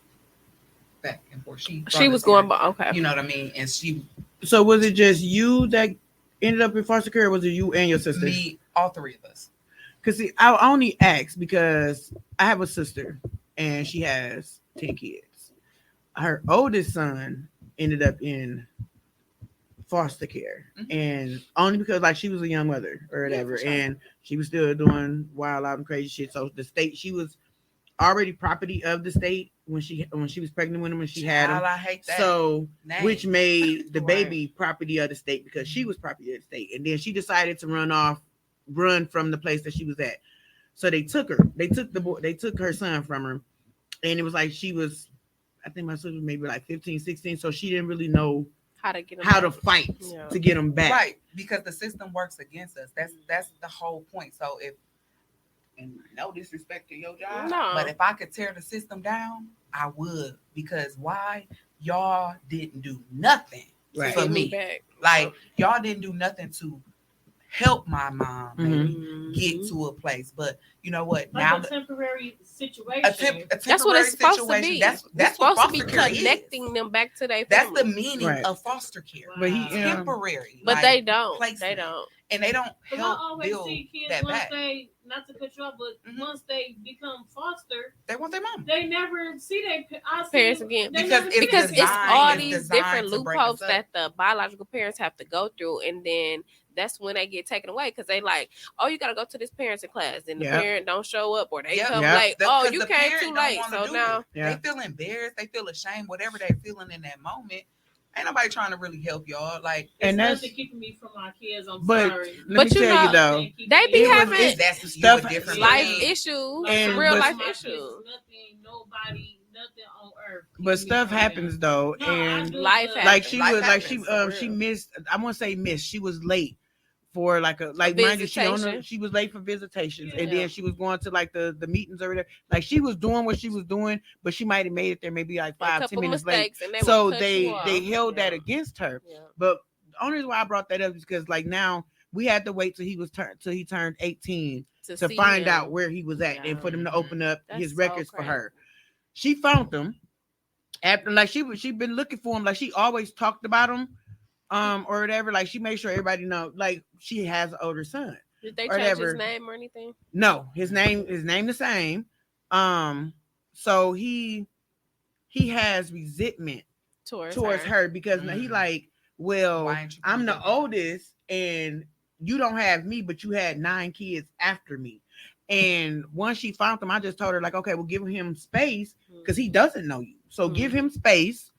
Back and forth. She was going, okay. You know what I mean? And she. So was it just you that ended up in foster care, or was it you and your sister? Me, all three of us. Because I only ask because I have a sister and she has 10 kids. Her oldest son ended up in foster care, and only because, like, she was a young mother or whatever, and she was still doing wild out and crazy shit. So the state, she was already property of the state when she was pregnant with him and she had him. I hate that. So which made the baby property of the state because she was property of the state, and then she decided to run from the place that she was at. So they took her. They took her son from her, and it was like she was, I think my sister was maybe like 15, 16, so she didn't really know how to fight to get them back. Right, because the system works against us. That's the whole point. So if And no disrespect to your job, No. but if I could tear the system down, I would. Because why? Y'all didn't do nothing Right. for Get me. back. Like y'all didn't do nothing to help my mom Mhm. get to a place. But you know what? Like Now a temporary situation. a temporary That's what it's supposed to situation. be. That's It's what supposed to be foster care connecting is. them back to their That's family. the meaning Right. of foster care. But he, Temporary. But like, they don't. placement. They don't. And they don't But I help always build see kids that once back. they, not to cut you off, but Mhm. once they become foster, They want their mom. they never see their Parents again. they Because never it's see Because their it's designed- all it's these designed different to break loopholes us up. that the biological parents have to go through, and then that's when they get taken away because they like, oh, you got to go to this parenting class, and the Yep. parent don't show up, or they Yep. come Yep. late. The- Oh, 'cause you the came parent too don't late, wanna so do now it. Yeah. They feel embarrassed. They feel ashamed. Whatever they're feeling in that moment, ain't nobody trying to really help y'all. Like, And It's that's nothing keeping me from my kids. I'm but sorry. let But me you tell you know, though, they be It was- having it's- that's stuff- you a different life breed. issues, And- real but- life My kids, issues. nothing, nobody, nothing on earth. but keeps me stuff from happens them. though, No, I and do, Life but- like she Life was like happens, for she real. missed. I won't say missed. She was late for like mind you, visitation. she was late for visitations, and Yeah. then she was going to like the meetings or whatever. Like she was doing what she was doing, but she might have made it there maybe like A 5-10 couple minutes late. mistakes, and they So would cut they you off. held that Yeah. against her. Yeah. But the only reason why I brought that up is because like now we had to wait till he turned 18 to see find him. out where he was at and for them to open up That's his so records for crazy. her. She found them after like she been looking for him, like she always talked about him or whatever. Like she made sure everybody know like she has an older son. Did they or change his whatever. name or anything? No, his name the same. So he has resentment Towards her because now he like, well, Why ain't you I'm the doing that? oldest and you don't have me, but you had 9 kids after me. And once she found him, I just told her like, okay, well, give him space because he doesn't know you. So give him space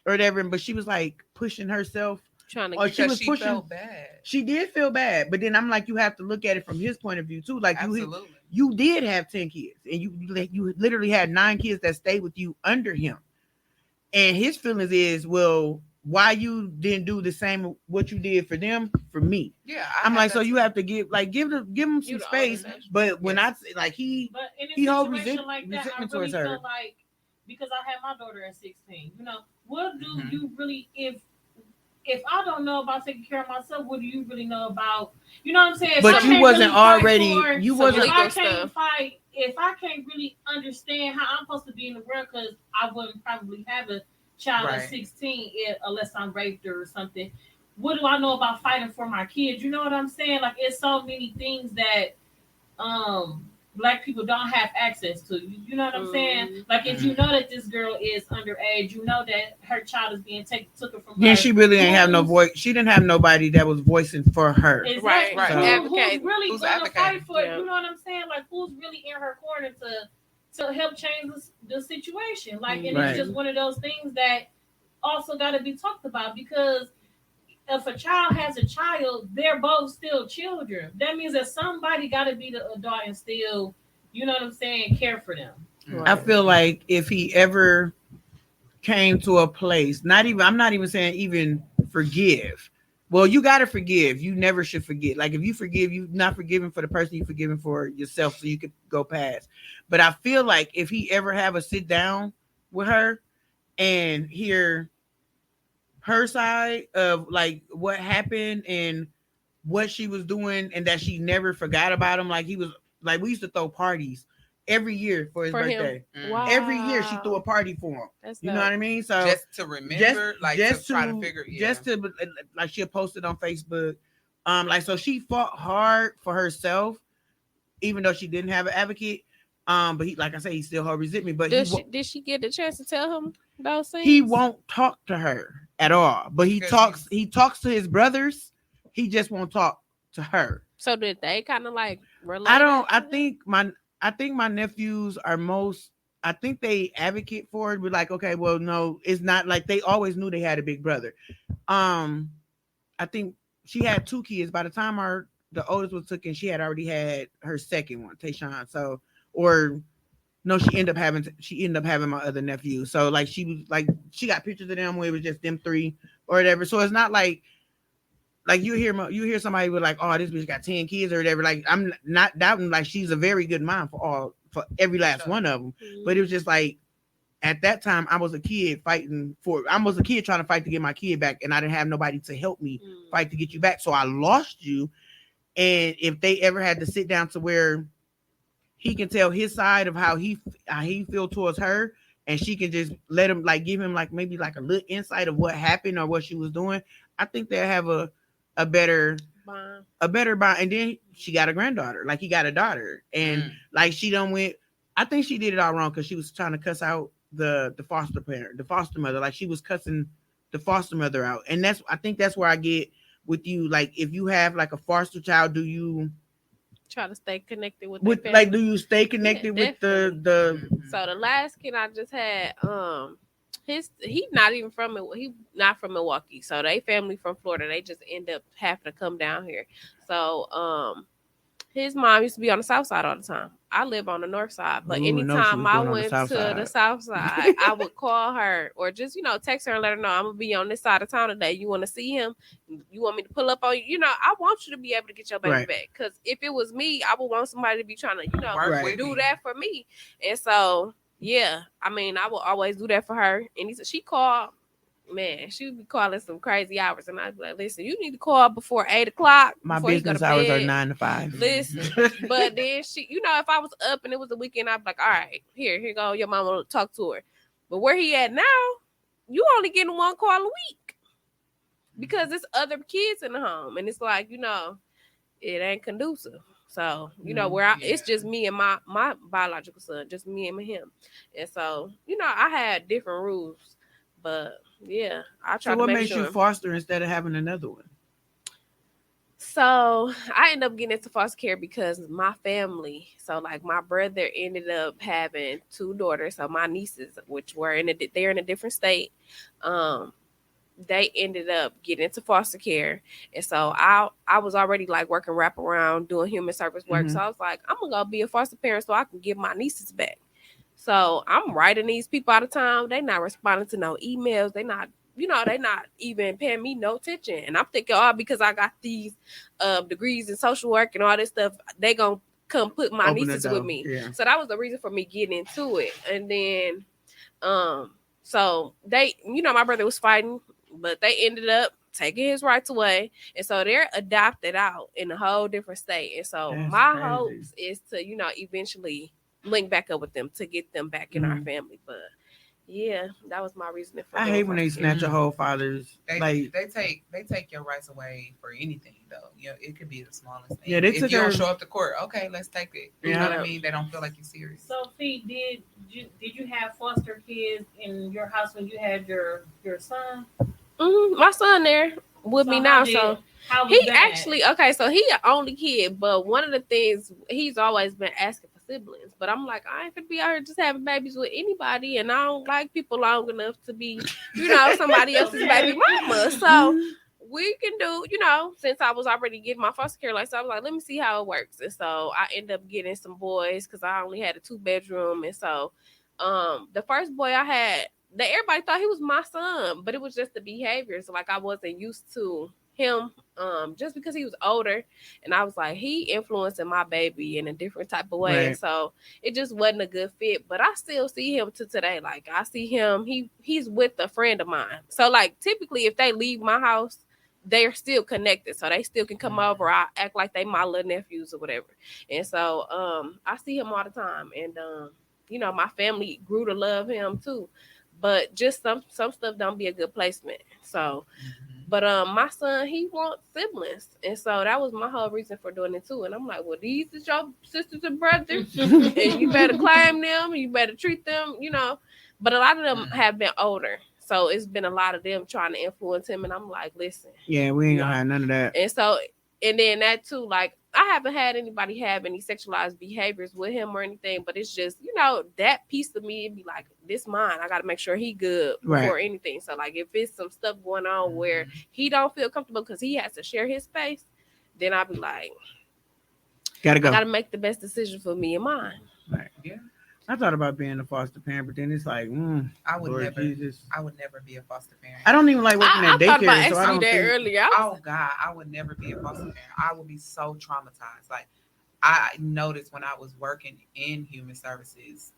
or whatever. But she was like pushing herself. Trying to Or get she was Because pushing. felt bad. She did feel bad, but then I'm like, you have to look at it from his point of view too. Like Absolutely. you did have 10 kids, and you literally had 9 kids that stayed with you under him. And his feelings is, well, why you didn't do the same what you did for them for me? Yeah. I'm like, so you have to give him some You the space. oldest. But when Yes. I like he But in a He hold situation like that, I resentment really towards her. feel like because I had my daughter at 16. You know, what do Mhm. you really if I don't know about taking care of myself, what do you really know about? You know what I'm saying? If But I you can't wasn't really fight already- for- you if wasn't- I legal can't stuff. fight, if I can't really understand how I'm supposed to be in the world, because I wouldn't probably have a child Right. at 16 unless I'm raped her or something. What do I know about fighting for my kids? You know what I'm saying? Like it's so many things that Black people don't have access to. You know what I'm saying? Like if you know that this girl is underage, you know that her child is being took her from yeah, her. she really ain't have no voice. She didn't have nobody that was voicing for her. Exactly. Right, right. Who's Advocate. really Who's going to advocating? fight for it? Yeah. You know what I'm saying? Like who's really in her corner to help change the situation? Like, and Right. it's just one of those things that also got to be talked about because if a child has a child, they're both still children. That means that somebody got to be the adult and still, you know what I'm saying, care for them. I feel like if he ever came to a place, I'm not even saying even forgive. Well, you got to forgive. You never should forget. Like if you forgive, you're not forgiving for the person, you're forgiving for yourself so you could go past. But I feel like if he ever have a sit down with her and hear her side of like what happened and what she was doing and that she never forgot about him. Like he was like, we used to throw parties every year for his For him. birthday. Wow. Every year she threw a party for him. That's You know what I mean? So Just to remember, to try to figure. Yeah. just to like she'll post it on Facebook. Like so she fought hard for herself, even though she didn't have an advocate. But he, like I say, he still held resentment. But Did she get the chance to tell him those things? he won't talk to her at all. But he Because talks to his brothers. He just won't talk to her. So did they kind of like relate? I think my nephews are most. I think they advocate for it. We're like, okay, well, no, it's not like they always knew they had a big brother. I think she had 2 kids by the time the oldest was taken. She had already had her second one, Tayshawn. So, or no, she ended up having my other nephew. So like she was like she got pictures of them where it was just them 3 or whatever. So it's not like like you hear somebody with like, oh, this bitch got 10 kids or whatever. Like, I'm not doubting, like, she's a very good mom for every last one of them. But it was just like, at that time, I was a kid trying to fight to get my kid back, and I didn't have nobody to help me fight to get you back. So I lost you. And if they ever had to sit down to where he can tell his side of how he feel towards her, and she can just let him, like, give him like maybe like a little insight of what happened or what she was doing, I think they'll have a better bond. And then she got a granddaughter, like he got a daughter, and like she done went. I think she did it all wrong because she was trying to cuss out the foster mother, like she was cussing the foster mother out, and I think that's where I get with you. Like, if you have like a foster child, do you try to stay connected with like, do you stay connected with the So the last kid I just had, he's not even from Milwaukee, so they family from Florida. They just end up having to come down here. So his mom used to be on the south side all the time. I live on the north side, but anytime I went to the south side, I would call her or just, text her and let her know I'm gonna be on this side of town today. You want to see him? You want me to pull up on you? I want you to be able to get your baby back. Because if it was me, I would want somebody to be trying to, do that for me. And so, yeah, I mean, I will always do that for her. And she called. Man, she would be calling some crazy hours, and I'd be like, "Listen, you need to call before 8:00. My business hours are 9 to 5. Listen, but then she, if I was up and it was a weekend, I'd be like, "All right, here you go. Your mom will talk to her." But where he at now, you only getting one call a week because it's other kids in the home, and it's like, it ain't conducive. So it's just me and my biological son, just me and him, and so I had different rules, but. Yeah, I try to make sure. So what makes you foster instead of having another one? So I ended up getting into foster care because my family. So like my brother ended up having 2 daughters. So my nieces, which were they're in a different state, they ended up getting into foster care, and so I was already like working wraparound, doing human service work. So I was like, I'm gonna go be a foster parent so I can get my nieces back. So I'm writing these people out of town. They not responding to no emails. They not, they not even paying me no attention. And I'm thinking, because I got these degrees in social work and all this stuff, they gonna come put my nieces with me. Yeah. So that was the reason for me getting into it. And then, so they, my brother was fighting, but they ended up taking his rights away. And so they're adopted out in a whole different state. And so my hopes is to, eventually link back up with them to get them back in our family. But yeah, that was my reasoning for. I hate when they snatch a whole father's. They take your rights away for anything though. It could be the smallest thing. Yeah, if you don't show up to court, okay, let's take it. You know what I mean? They don't feel like you're serious. Sophie, did you have foster kids in your house when you had your son? My son there with me now. He actually so he an only kid, but one of the things he's always been asking for siblings, but I'm like, I ain't gonna be out here just having babies with anybody, and I don't like people long enough to be, somebody else's baby mama. So we can do, since I was already getting my foster care license, I was like, let me see how it works. And so I ended up getting some boys because I only had a 2-bedroom, and so the first boy I had, everybody thought he was my son, but it was just the behaviors. Like I wasn't used to him just because he was older, and I was like, he influencing my baby in a different type of way. Right. So it just wasn't a good fit, but I still see him to today. Like I see him, he's with a friend of mine. So like typically if they leave my house, they're still connected, so they still can come over. I act like they my little nephews or whatever. And so I see him all the time, and my family grew to love him too, but just some stuff don't be a good placement. So but my son, he wants siblings. And so that was my whole reason for doing it too. And I'm like, well, these is your sisters and brothers. And you better claim them. You better treat them, But a lot of them have been older. So it's been a lot of them trying to influence him. And I'm like, listen. Yeah, we ain't gonna have none of that. And so, and then that too, like, I haven't had anybody have any sexualized behaviors with him or anything, but it's just, that piece of me, it'd be like, this mine. I got to make sure he good before anything. So like, if it's some stuff going on where he don't feel comfortable because he has to share his space, then I'll be like, gotta go. I got to make the best decision for me and mine. Right. Yeah. I thought about being a foster parent, but then it's like, I would Lord never. Jesus. I would never be a foster parent. I don't even like working I at thought about daycare, so I asking don't you that think. earlier. Oh God, I would never be a foster parent. I would be so traumatized. Like I noticed when I was working in human services,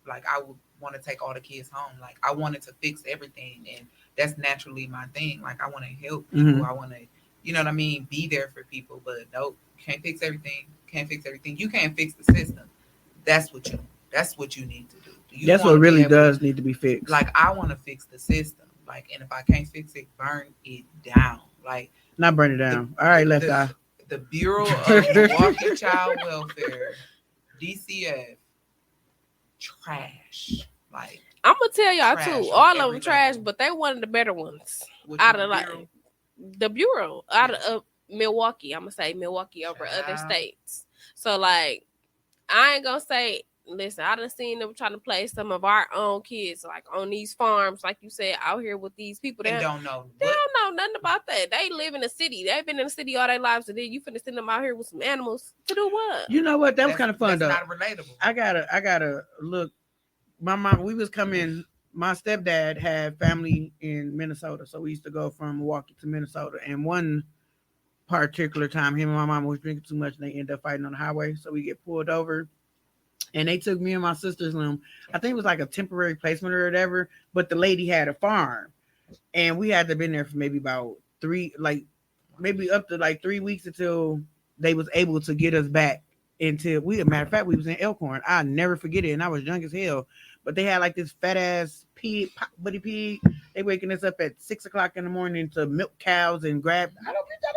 like I would want to take all the kids home. Like I wanted to fix everything, and that's naturally my thing. Like I want to help people. Mhm. I want to, you know what I mean, be there for people. But nope, can't fix everything. Can't fix everything. You can't fix the system. That's what you need to do. You That's wanna what be really able does to- need to be fixed. Like I want to fix the system. Like, and if I can't fix it, burn it down. Like Not burn it down. All right, left the, eye. the Bureau of Milwaukee Child Welfare, DCF, trash. Like I'm gonna tell y'all Trash too. on All of every them trash, level. but they one of the better ones which out is of the like Bureau? the Bureau out Yeah. of Milwaukee. I'm gonna say Milwaukee over other Child. states. So like, I ain't gonna say. Listen, I done seen them trying to play some of our own kids, like on these farms, like you said, out here with these people. And They don't know they what. don't know nothing about that. They live in the city. They've been in the city all their lives, and then you finna send them out here with some animals to do what? You know what? That was kind of fun though. That's not relatable. I gotta look. My mom, we was coming. My stepdad had family in Minnesota, so we used to go from Milwaukee to Minnesota. And one particular time, him and my mom was drinking too much, and they ended up fighting on the highway. So we get pulled over, and they took me and my sister's room. I think it was like a temporary placement or whatever. But the lady had a farm, and we had to been there for maybe about maybe up to like 3 weeks until they was able to get us back. Until matter of fact, we was in Elkhorn. I'll never forget it, and I was young as hell. But they had like this fat ass pig, buddy pig. They waking us up at 6 o'clock in the morning to milk cows and grab. I don't know that.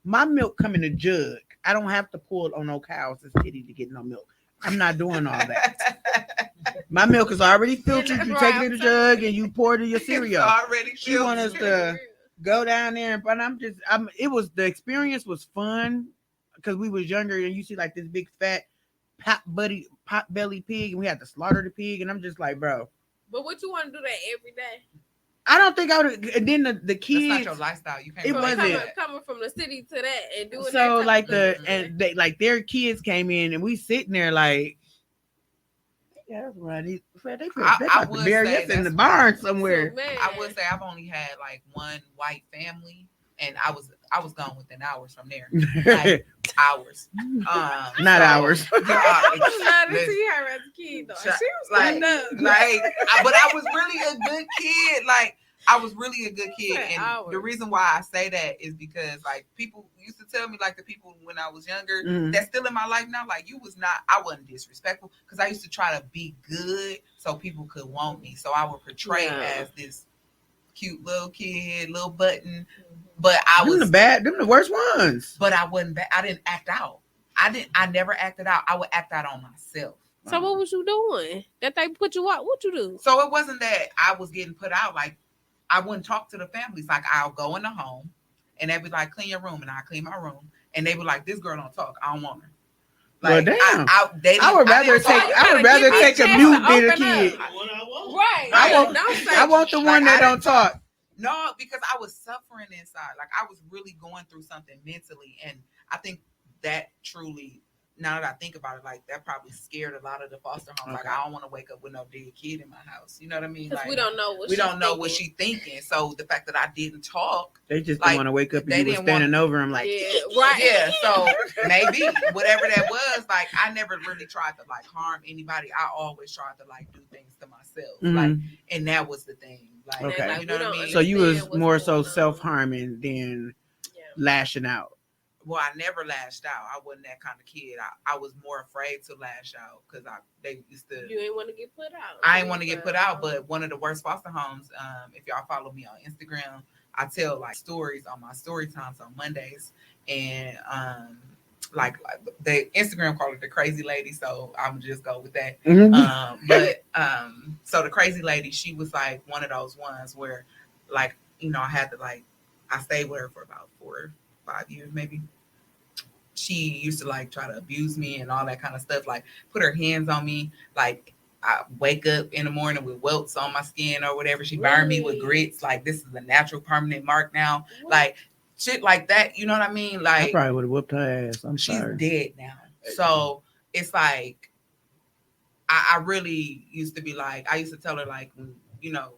My milk come in a jug. I don't have to pull on no cows' titty to get no milk. I'm not doing all that. My milk is already filtered. You take it in the jug and you pour it in your cereal. It's already She want us to go down there, but the experience was fun because we was younger and you see like this big fat pot belly pig and we had to slaughter the pig and I'm just like, bro. But what you want to do that every day? I don't think I would. And then the kids. That's not your lifestyle. You can't. It go wasn't. like that. Coming from the city to that and doing So that like type of and they like their kids came in and we sitting there like, yeah, that's right. They about to bury us in the barn somewhere. So, man, I would say I've only had like one white family, and I was gone within hours from there. Like hours. Not hours. I was glad to Listen, see her as a kid though. She Shut- was like, stand up. but I was really a good kid. Like I was really a good kid, said and hours. the reason why I say that is because like people used to tell me, like the people when I was younger, Mhm. that's still in my life now. Like I wasn't disrespectful because I used to try to be good so people could want me. So I would portray Yeah. as this cute little kid, little button, but I was them the worst ones. But I wasn't bad. I didn't act out. I never acted out. I would act out on myself. So what was you doing? That they put you out? What you do? So it wasn't that I was getting put out. Like I wouldn't talk to the families. Like I'll go in the home and they'd be like, clean your room, and I clean my room. And they be like, this girl don't talk. I don't want her. Like Well, damn. I would rather take a mute than a kid. Right. I want the one that don't talk. No, because I was suffering inside. Like I was really going through something mentally. And I think that truly, now that I think about it, like that probably scared a lot of the foster homes. Okay. Like I don't want to wake up with no dead kid in my house. You know what I mean? Because Like we don't know what she's thinking. So the fact that I didn't talk, They just Like, didn't want to wake up and they you were didn't standing over him like, Yeah, right. yeah. So maybe whatever that was, like I never really tried to like harm anybody. I always tried to like do things to myself. Mhm. Like, and that was the thing. Like, Okay. you know what I mean? So you was understand what's more going so on. self-harming than Yeah. lashing out. Well, I never lashed out. I wasn't that kind of kid. I was more afraid to lash out because they used to. You ain't want to get put out. I didn't want to get put out, but one of the worst foster homes. If y'all follow me on Instagram, I tell like stories on my story times on Mondays, and like the Instagram call it the crazy lady. So I'm just go with that. So the crazy lady, she was like one of those ones where, like, you know, I had to like, I stayed with her for about 4 or 5 years maybe. She used to like try to abuse me and all that kind of stuff, like put her hands on me. Like I wake up in the morning with welts on my skin or whatever. She burned me with grits. Like this is a natural permanent mark now. What? Like shit like that. You know what I mean? I Like probably would have whooped her ass. I'm she's sorry. dead now. So it's like I really used to be like, I used to tell her like, you know,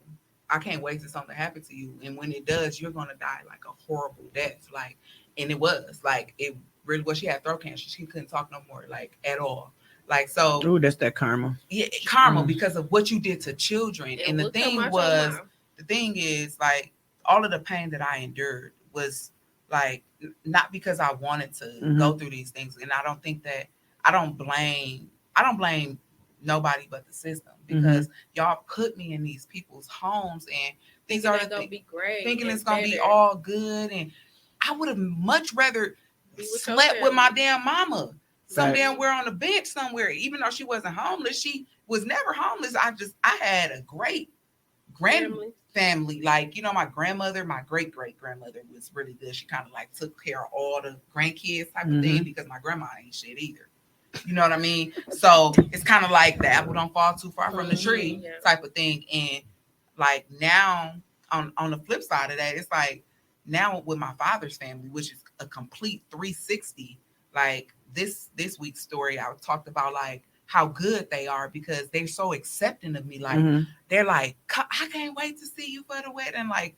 I can't wait till something happen to you, and when it does, you're gonna die like a horrible death. Like, and it was like it really was. She had throat cancer. She couldn't talk no more, like at all. Like so. Oh, that's that karma. Yeah, karma because of what you did to children. And the thing is like all of the pain that I endured was like not because I wanted to go through these things. And I don't think that I don't blame nobody but the system because y'all put me in these people's homes and things are gonna be great, thinking it's gonna be all good. And I would have much rather slept with my damn mama damn where on the bench somewhere, even though she wasn't homeless. She was never homeless. I had a great family. Like, you know, my grandmother, my great grandmother was really good. She kind of like took care of all the grandkids type of thing because my grandma ain't shit either. You know what I mean? So it's kind of like the apple don't fall too far from the tree type of thing. And like now on the flip side of that, it's like now with my father's family, which is a complete 360, like this week's story, I talked about like how good they are because they're so accepting of me. Like they're like, I can't wait to see you for the wedding. Like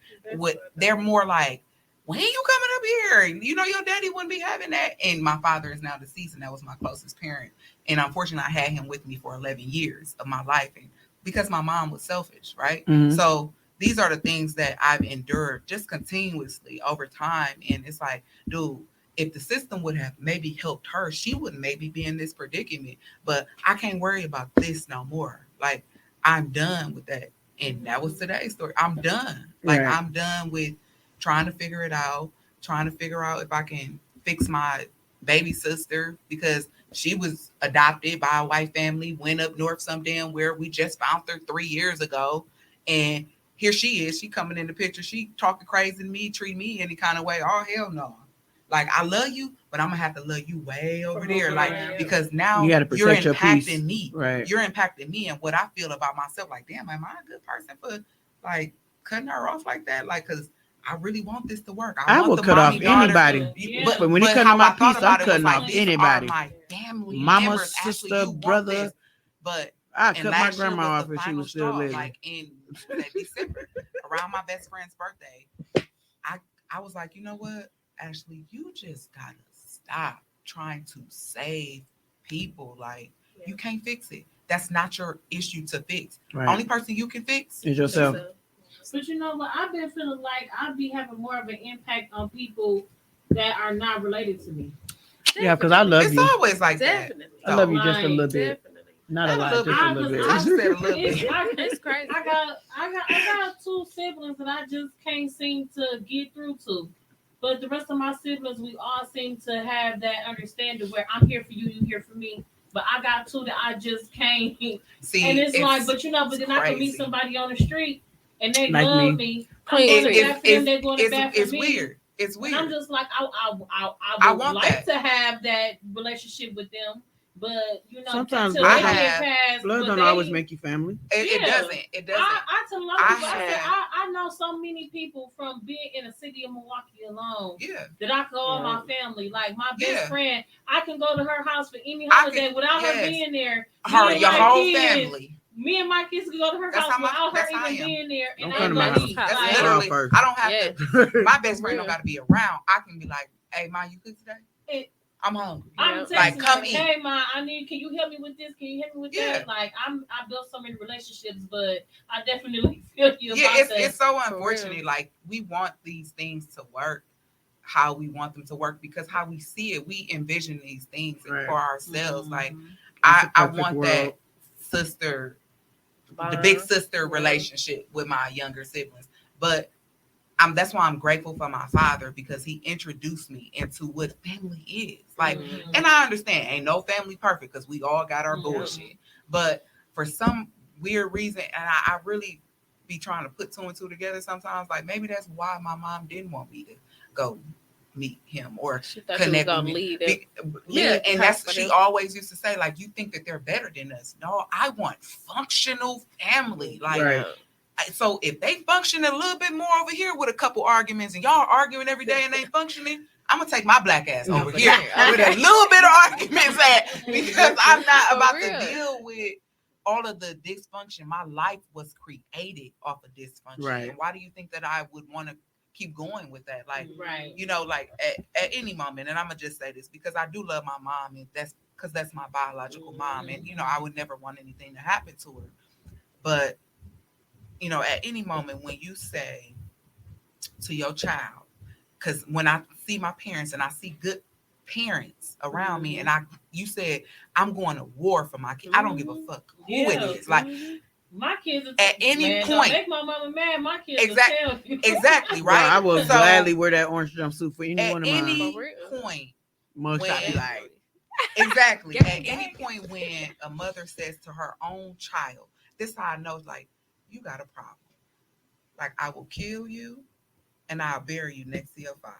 they're more like, when you coming up here? You know, your daddy wouldn't be having that. And my father is now deceased, and that was my closest parent. And unfortunately, I had him with me for 11 years of my life, and because my mom was selfish, right? So these are the things that I've endured just continuously over time. And it's like, dude, if the system would have maybe helped her, she wouldn't maybe be in this predicament. But I can't worry about this no more. Like, I'm done with that. And that was today's story. I'm done. Like, I'm done with trying to figure it out, trying to figure out if I can fix my baby sister because she was adopted by a white family, went up north some damn where. We just found her 3 years ago. And here she is. She coming in the picture. She talking crazy to me, treat me any kind of way. Oh, hell no. Like, I love you, but I'm going to have to love you way over there. Like, because now you're impacting me. Right. You're impacting me and what I feel about myself. Like, damn, am I a good person for, like, cutting her off like that? Like, because I really want this to work. I will cut off anybody. Yeah. But when it comes to my piece, I'm cutting off anybody. My family mama, members, sister, brother. But I cut my grandma off if she was still living. Like in December, around my best friend's birthday, I was like, you know what, Ashley, you just gotta stop trying to save people. Like, you can't fix it. That's not your issue to fix. Right. Only person you can fix is yourself. But you know what? I've been feeling like I'll be having more of an impact on people that are not related to me. Yeah, because I love you. It's always like that. I love you just a little bit. Not a lot, just a little bit. I said a little bit. It's crazy. I got 2 siblings that I just can't seem to get through to. But the rest of my siblings, we all seem to have that understanding where I'm here for you, you here for me. But I got 2 that I just can't see. And it's like, but then I can meet somebody on the street and they like love me. It's weird. It's weird. And I'm just like, I would like to have that relationship with them. But you know, sometimes blood don't always make you family. It doesn't. It doesn't. I tell a lot of people, I know so many people from being in the city of Milwaukee alone. Yeah. That I call my family. Like my best friend, I can go to her house for any holiday without her being there. Your whole family. Me and my kids can go to her house without her even being there. And I don't have to. My best friend don't got to be around. I can be like, "Hey, Ma, you cook today?" I'm hungry. I'm like, come eat. Hey, Ma, can you help me with this? Can you help me with that? Like, I built so many relationships, but I definitely feel you about that. It's so unfortunate. Like, we want these things to work how we want them to work because how we see it, we envision these things for ourselves. Like, I want that sister, the big sister relationship with my younger siblings. But that's why I'm grateful for my father because he introduced me into what family is. Like, and I understand ain't no family perfect because we all got our bullshit. But for some weird reason, and I really be trying to put 2 and 2 together sometimes, like maybe that's why my mom didn't want me to go meet him or connect with me. And that's she always used to say, like, you think that they're better than us. No, I want functional family. Like, so if they function a little bit more over here with a couple arguments and y'all arguing every day and they functioning, I'm gonna take my black ass over here with a little bit of arguments because I'm not about to deal with all of the dysfunction, my life was created off of dysfunction. Right. And why do you think that I would want to keep going with that? Like, Right. you know, like at any moment, and I'm gonna just say this because I do love my mom, and that's because that's my biological mom, and you know, I would never want anything to happen to her. But you know, at any moment when you say to your child, because when I see my parents and I see good parents around me, and you said I'm going to war for my kid. I don't give a fuck who it is. Like my kids at any point, don't make my mama mad. My kids exactly, will tell you. exactly right. Well, I will gladly wear that orange jumpsuit for any at one of any mine. point, Mugshot be like, exactly. At any point when a mother says to her own child, "This is how I know, like you got a problem. Like I will kill you, and I'll bury you next to your father."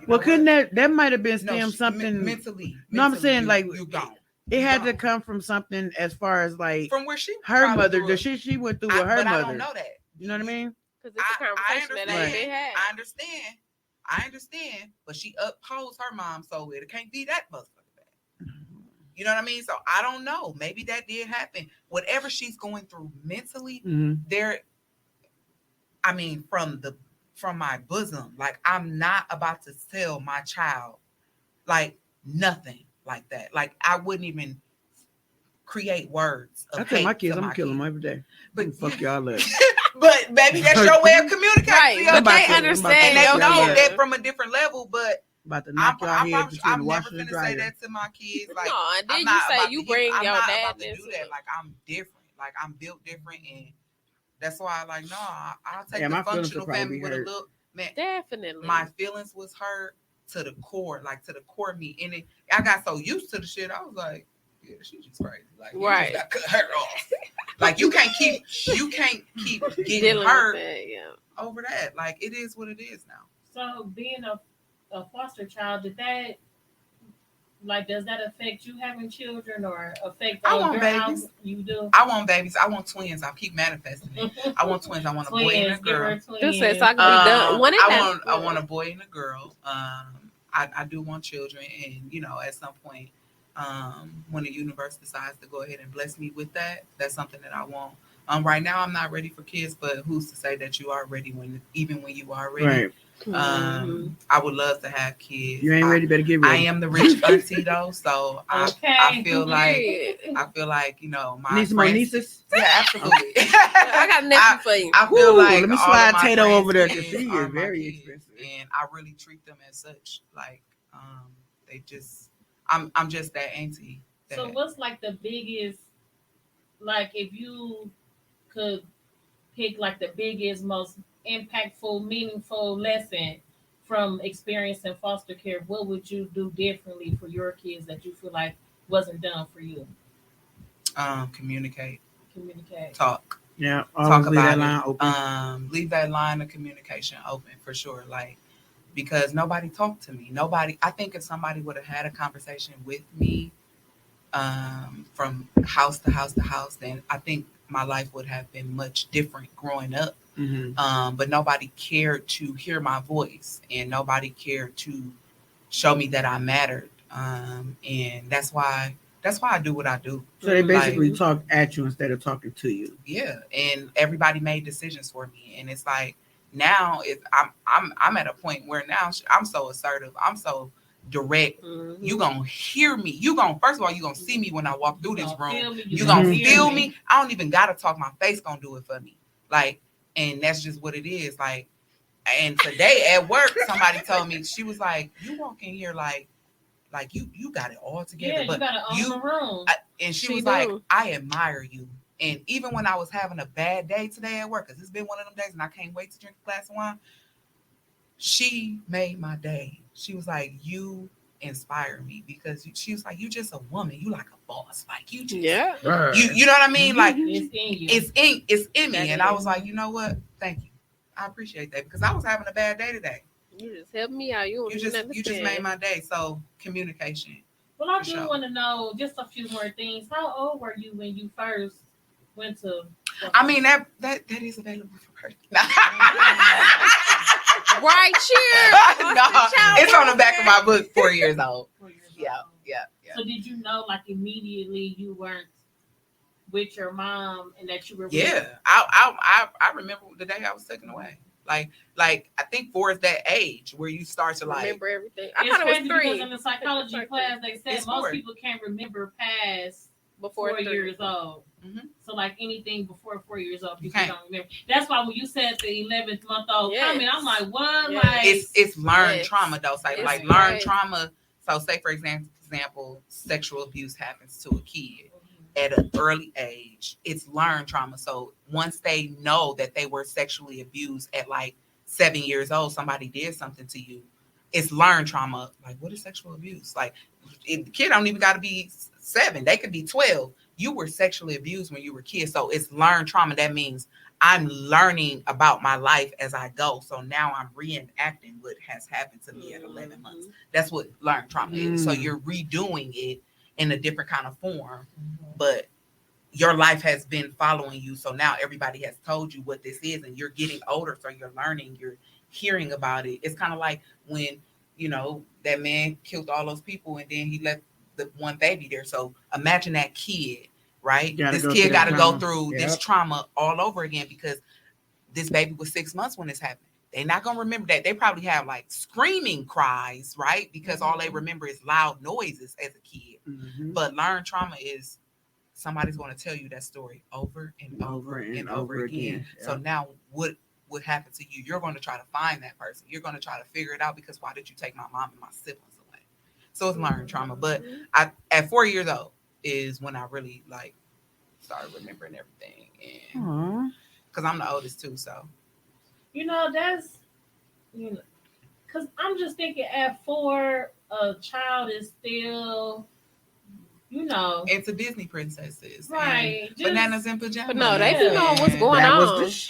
well, couldn't that might have been something mentally? No, I'm saying like you gone. It had to come from something as far as like from where her mother, the shit she went through with her but mother. I don't know that. You know what I mean? Because it's a conversation that ain't been had. I understand, but she opposed her mom, so it can't be that motherfucker bad. You know what I mean? So I don't know. Maybe that did happen. Whatever she's going through mentally, there. I mean, from my bosom, like I'm not about to tell my child, like nothing like that. Like I wouldn't even create words. I tell my kids, I'm gonna kill them every day. But fuck y'all up. But maybe that's your way of communicating. Right, but they understand. And they know that from a different level. But about to knock y'all head between I'm the never washer and gonna say dryer. that to my kids. Like, no, and then I'm you not say about you to bring I'm your not dad about to do that. Like I'm different. Like I'm built different, and that's why I like no. I'll take the functional family with a look. Man, definitely. My feelings was hurt to the core, like to the core of me. And I got so used to the shit. I was like, yeah, she's just crazy. Like, you just got cut her off. Like you can't keep getting dealing hurt over that. Like it is what it is now. So being a foster child, does that affect you having children or affect I want babies. You do? I want babies. I want twins. I keep manifesting it. I want twins. I want a boy and a girl. This says I can be done. I want a boy and a girl. I do want children, and you know, at some point, when the universe decides to go ahead and bless me with that, that's something that I want. Right now, I'm not ready for kids, but who's to say that you are ready even when you are ready? Right. I would love to have kids. You ain't ready, better get ready. I am the rich auntie though, so I feel like you know my need some more nieces. Yeah, absolutely. I got a nephew for you. I feel like let me slide Tato over there because she is very expensive, and I really treat them as such. Like they just, I'm just that auntie. So what's like the biggest, like if you could pick like the biggest, most impactful, meaningful lesson from experiencing foster care, what would you do differently for your kids that you feel like wasn't done for you? Communicate, talk talk about that line open. Leave that line of communication open for sure. Like, because nobody talked to me. I think if somebody would have had a conversation with me from house to house to house, then I think my life would have been much different growing up. But nobody cared to hear my voice, and nobody cared to show me that I mattered. And that's why I do what I do. So they basically talk at you instead of talking to you. Yeah, and everybody made decisions for me, and it's like now I'm at a point where now I'm so assertive. I'm so direct. You gonna hear me. First of all, you gonna see me when I walk through this room. You gonna feel me. I don't even gotta talk. My face gonna do it for me. Like, and that's just what it is. Like, and today at work, somebody told me, she was like, "You walk in here like you got it all together." Yeah, but you gotta own the room. And she was like, "I admire you." And even when I was having a bad day today at work, because it's been one of them days and I can't wait to drink a glass of wine, she made my day. She was like, "You inspire me," because she was like, "You just a woman. You like a boss. Like you just, you know what I mean? Like it's in you. It's in me." And I was like, "You know what? Thank you. I appreciate that," because I was having a bad day today. You just helped me out. You just made my day. So communication. Well, I do want to know just a few more things. How old were you when you first went to? I mean that is available for purchase. Right here. No, it's on the back of my book. 4 years old. Yeah. So did you know like immediately you weren't with your mom and that you were Yeah, I remember the day I was taken away. Like I think 4 is that age where you start to like remember everything. I It's thought it was crazy 3. because in the psychology class they said It's most 4. people can't remember past before 4 3. years old. Mhm. So like anything before 4 years old, people can't. don't remember. That's why when you said the 11th month old Yes. comment, I'm like, what? Yes. Like it's learned Yes. trauma though. So, It's like right. learned trauma. So say for example, sexual abuse happens to a kid at an early age. It's learned trauma. So once they know that they were sexually abused at like 7 years old, somebody did something to you. It's learned trauma. Like, what is sexual abuse? Like, the kid don't even got to be 7. They could be 12. You were sexually abused when you were kids. So it's learned trauma. That means I'm learning about my life as I go. So now I'm reenacting what has happened to me at 11 months. That's what learned trauma is. So you're redoing it in a different kind of form, but your life has been following you. So now everybody has told you what this is, and you're getting older. So you're learning, you're hearing about it. It's kind of like when, that man killed all those people and then he left the one baby there. So imagine that kid, right? This kid got to go through this trauma all over again because this baby was 6 months when this happened. They're not going to remember that. They probably have like screaming cries, right? Because all they remember is loud noises as a kid. Mm-hmm. But learned trauma is somebody's going to tell you that story over and over and over again. Yeah. So now what would happen to you? You're going to try to find that person. You're going to try to figure it out because why did you take my mom and my siblings away? So it's learned trauma. But at 4 years old is when I really like started remembering everything. And because I'm the oldest too, so. that's, because I'm just thinking at 4, a child is still, Into Disney princesses. right. And bananas in pajamas. But no, they didn't know what's going That on. was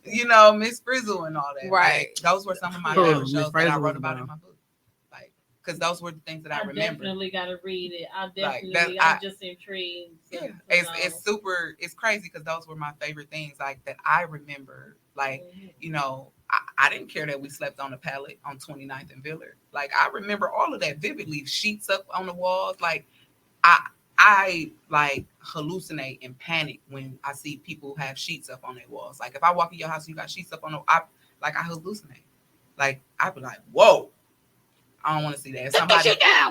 the Miss Frizzle and all that. Right. Like, those were some of my Oh, favorite Miss shows that I Frizzle wrote was about bomb. in my book. Like, because those were the things that I remember. Definitely got to read it. Like, I'm just intrigued. Yeah, it's super. It's crazy because those were my favorite things. Like that I remember. Like I didn't care that we slept on the pallet on 29th and Villard. Like I remember all of that vividly. Sheets up on the walls. Like I like hallucinate and panic when I see people have sheets up on their walls. Like if I walk in your house, you got sheets up on the. I hallucinate. Like I be like, whoa. I don't want to see that.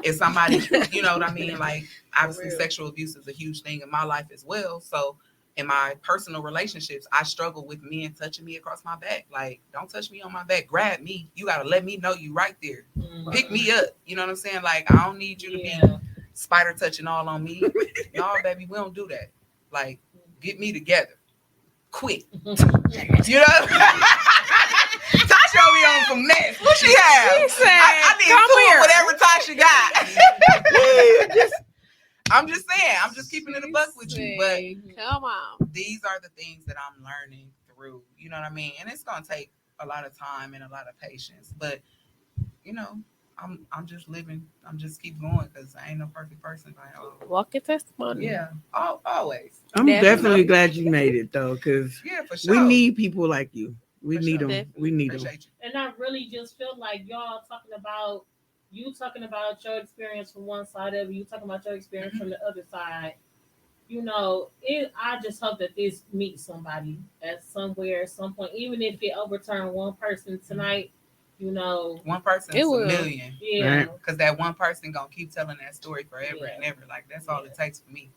If somebody, you know what I mean? Like, obviously, sexual abuse is a huge thing in my life as well. So, in my personal relationships, I struggle with men touching me across my back. Like, don't touch me on my back. Grab me. You got to let me know you right there. Pick me up. You know what I'm saying? Like, I don't need you to be spider touching all on me. No, baby, we don't do that. Like, get me together. Quick. You know? Tasha be on some mess. What she have? She said, I need two of whatever Tasha got. I'm just saying. I'm just keeping it a buck with you. But come on, these are the things that I'm learning through. You know what I mean? And it's gonna take a lot of time and a lot of patience. But I'm just living. I'm just keep going because I ain't no perfect person. walking testimony. Yeah, always. I'm definitely glad you made it though, because For sure. we need people like you. We For need sure. them. We need them. Appreciate you. And I really just feel like y'all talking about your experience from one side of it, you talking about your experience from the other side. I just hope that this meets somebody at somewhere, at some point, even if it overturned one person tonight. One person It is a will. million. Yeah, Right. Because that one person gonna keep telling that story forever and ever. Like that's all it takes for me.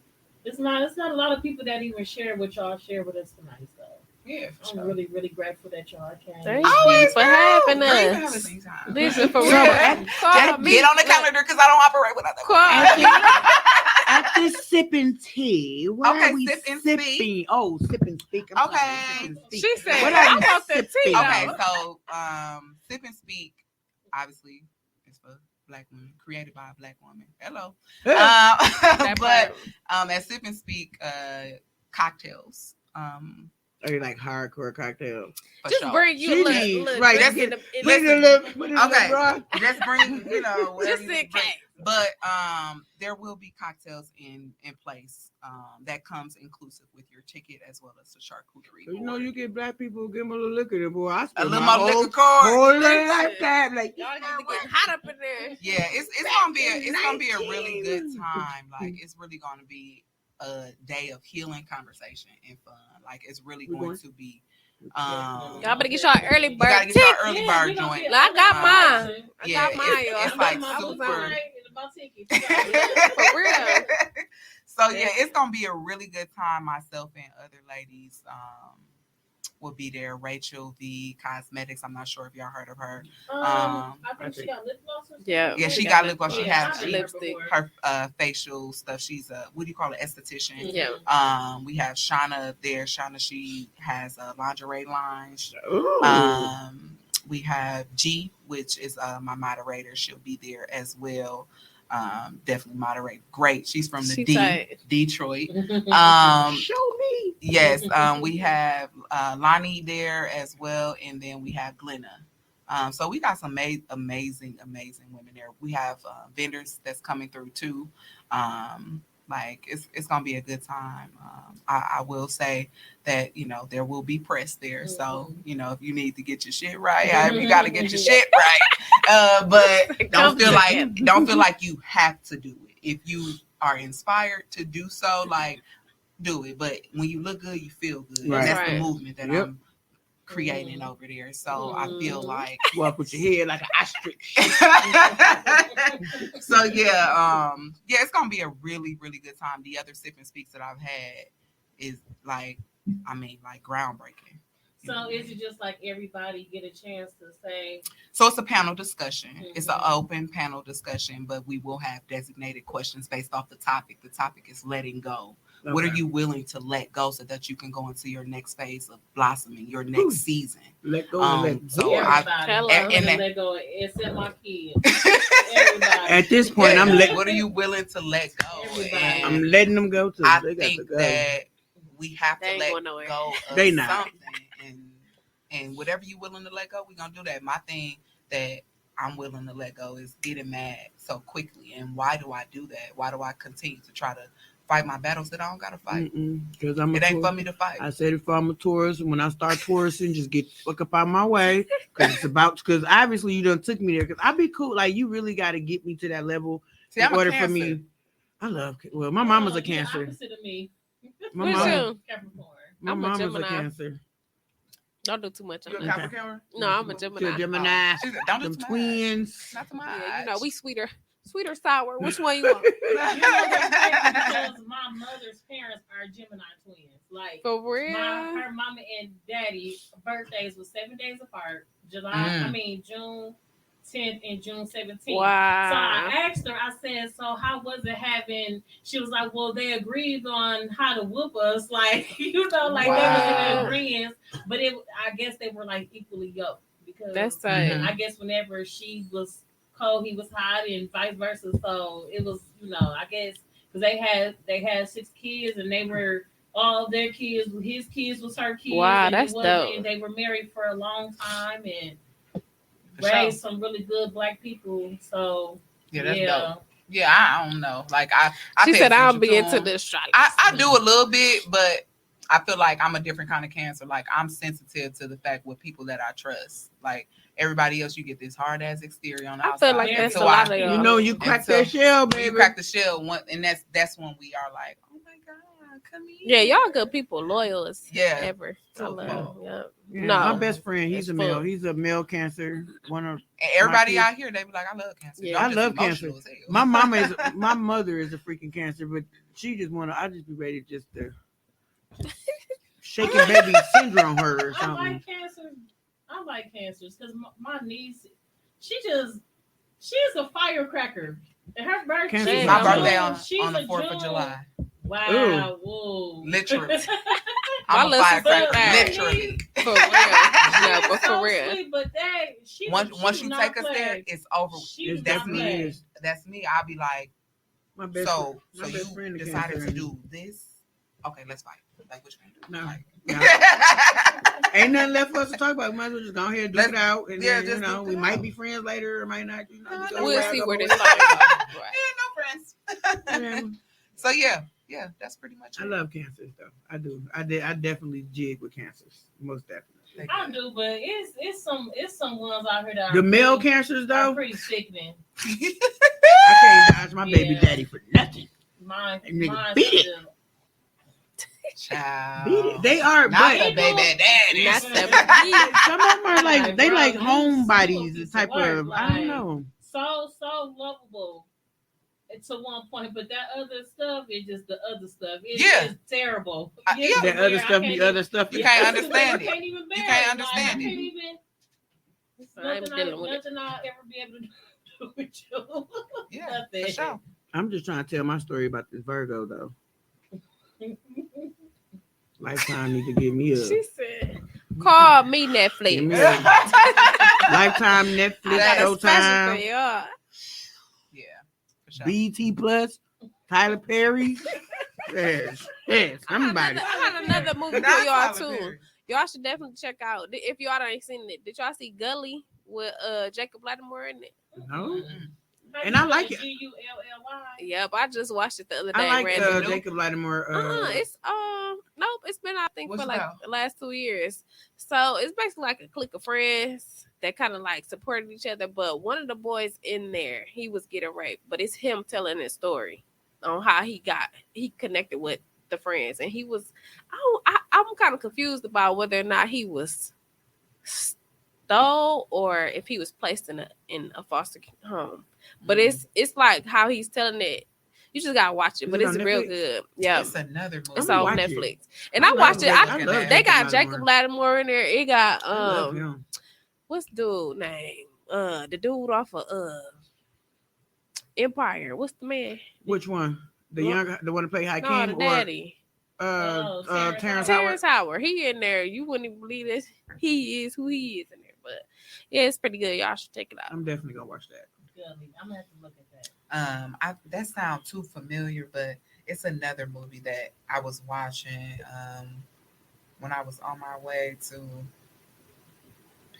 it's not a lot of people that even share what y'all share with us tonight. So Yeah, for I'm sure. really, really grateful that y'all came. Thank you for having us. Anytime. Listen, for real. So, Call me. Get on the calendar because I don't operate without that. After sipping tea, what Okay, are we sip and sipping? speak. Oh, sip and speak. I'm Okay. sorry, sip and speak. She said, What I are you want the tea. sipping? Okay, though. so Sip and Speak, obviously, is for Black women, created by a Black woman. Hello. But at Sip and Speak, cocktails. Are you like hardcore cocktails? For Just sure. bring you She a needs- little right, drink let's in get- the- in Bring the- it up, Okay. Just bring, whatever just you in bring. case. But there will be cocktails in place that comes inclusive with your ticket as well as the charcuterie. You know, you get black people, give them a little liquor. Boy, I a little my more whole, liquor card. whole lifetime, like Y'all need to get hot up in there. Yeah, it's gonna be a really good time. Like it's really gonna be a day of healing, conversation, and fun. Like it's really going to be. Y'all better get y'all early bird. You gotta get your early bird joint. I got mine. I Yeah, got mine, y'all. it's like I was super. on for real. So yeah, it's gonna be a really good time. Myself and other ladies will be there. Rachel V Cosmetics. I'm not sure if y'all heard of her. I think she got lip gloss. Yeah, she got lip gloss. She Yeah, has lipstick. her facial stuff. She's a what do you call it? Esthetician. Yeah. We have Shauna there. Shauna, she has a lingerie line. ooh. We have G, which is my moderator. She'll be there as well. Definitely moderate. Great. She's from the Detroit. Show me. Yes. We have Lonnie there as well, and then we have Glenna. So we got some amazing women there. We have vendors that's coming through too. Like it's gonna be a good time. I will say that there will be press there. So if you need to get your shit right, you got to get your shit right. But don't feel like you have to do it. If you are inspired to do so, like do it. But when you look good, you feel good. Right. And that's Right. the movement that I'm creating over there. So I feel like Walk with your head like an ostrich. so yeah, it's gonna be a really, really good time. The other sip and speaks that I've had is like groundbreaking. So is it just like everybody get a chance to say? So it's a panel discussion. Mm-hmm. It's an open panel discussion, but we will have designated questions based off the topic. The topic is letting go. Okay. What are you willing to let go so that you can go into your next phase of blossoming, your next season? Let go and let So let go, except my kids. Everybody. At this point, what are you willing to let go? I'm letting them go too. I they got think to go. that we have They to ain't let going go of They not. something. And whatever you're willing to let go, we're going to do that. My thing that I'm willing to let go is getting mad so quickly. And why do I do that? Why do I continue to try to fight my battles that I don't got to fight? Because it ain't for me to fight. I said if I'm a tourist, when I start touristing, just get fuck up out my way. Because obviously you done took me there. Because I be cool. Like, you really got to get me to that level in order for me. I love, my mama's a Cancer. Opposite of me. My mama's I'm a a Gemini. Cancer. Don't do too much on You a that. Capricorn? No, I'm a Gemini. Gemini. She said, don't do Them too twins. Not too much. Yeah, we sweeter, sour. Which one you want? Because my mother's parents are Gemini twins. Like For real? her mama and daddy birthdays were 7 days apart. June 10th and June 17th. Wow. So I asked her, I said, so how was it having, she was like, well, they agreed on how to whoop us. Like, they was in agreement. But I guess they were like equally yoked. Because that's tight. I guess whenever she was cold, he was hot and vice versa. So it was, I guess, because they had 6 kids and they were, all their kids, his kids was her kids. Wow, and that's dope. And they were married for a long time and raised some really good black people. So that's dope. Yeah, I don't know. Like she said I'll be into this astrology. I do a little bit, but I feel like I'm a different kind of Cancer. Like I'm sensitive to the fact with people that I trust. Like everybody else, you get this hard ass exterior on the outside. I feel like that's a lot of y'all. You crack that shell, baby. You crack the shell, and that's when we are like, oh my God, come here. Yeah, y'all good people, loyal as ever. So I love. Yeah. No, my best friend, he's a male. He's a male Cancer. And everybody out here, they be like, I love Cancer. Yeah, I love Cancer. My mother is a freaking Cancer, but she just I just be ready just to shaking baby syndrome her or something. I like Cancers because my niece, she's a firecracker. And her birthday, my birthday on the 4th of July. Wow, whoa. Literally. I'm a firecracker. Literally. For real. Yeah, but for real. Sweet, but once you take us there, it's over. That's me. That's me. I'll be like, so you decided to do this? Okay, let's fight. Like, what you gonna do? No. Ain't nothing left for us to talk about. We might as well just go ahead and do it out. And then, we might be friends later or might not. We'll see where this starts. no friends. So yeah, that's pretty much it. I love cancers though. I do. I definitely jig with cancers. Most definitely. I do, but it's some ones out here that the are male pretty, cancers though. pretty sickening. I can't dodge my baby daddy for nothing. Mine beat it. Child. Beat it. They are, not but the baby daddy. Not the some of them are like they bro, like you homebodies. The piece type work, of I don't know. So lovable to one point, but that other stuff is just the other stuff. It's just terrible. Yeah. That other stuff, the other stuff. You can't understand it. I can't even bear You can't it. understand I can't it. even. I'm dealing with it. Nothing I'll ever be able to do with you. Yeah, Nothing. for sure. I'm just trying to tell my story about this Virgo though. Lifetime need to give me a She said, "Call me give me Netflix." a Lifetime, Netflix, I got a special for Showtime, y'all. Yeah, for sure. BT Plus, Tyler Perry. Yes, somebody. I got another movie Not for y'all Tyler too. Perry. Y'all should definitely check out. If y'all ain't seen it, did y'all see Gully with Jacob Lattimore in it? No, and I like it. Gully. Yep, I just watched it the other day. I like randomly. Jacob Lattimore. It's nope, it's been I think What's for it like about? the last 2 years. So it's basically like a clique of friends that kind of like supported each other. But one of the boys in there, he was getting raped, but it's him telling his story on how he connected with the friends, and he was. I'm kind of confused about whether or not he was stole or if he was placed in a foster home. But it's like how he's telling it. You just gotta watch it, Is but it it's on real Netflix? good. Yeah, It's another movie. it's I'm on gonna watch Netflix, it. and I watched it. I love They got Jacob Jacob Lattimore in there. It got I love him. what's dude name? The dude off of Empire. What's the man? Which one? The young, the one to play Hakeem, No, the or daddy. Terrence Howard? Terrence Howard. He in there. You wouldn't even believe this. He is who he is in there. But yeah, it's pretty good. Y'all should check it out. I'm definitely gonna watch that. Gully. I'm gonna have to look at that. That sounds too familiar, but it's another movie that I was watching when I was on my way to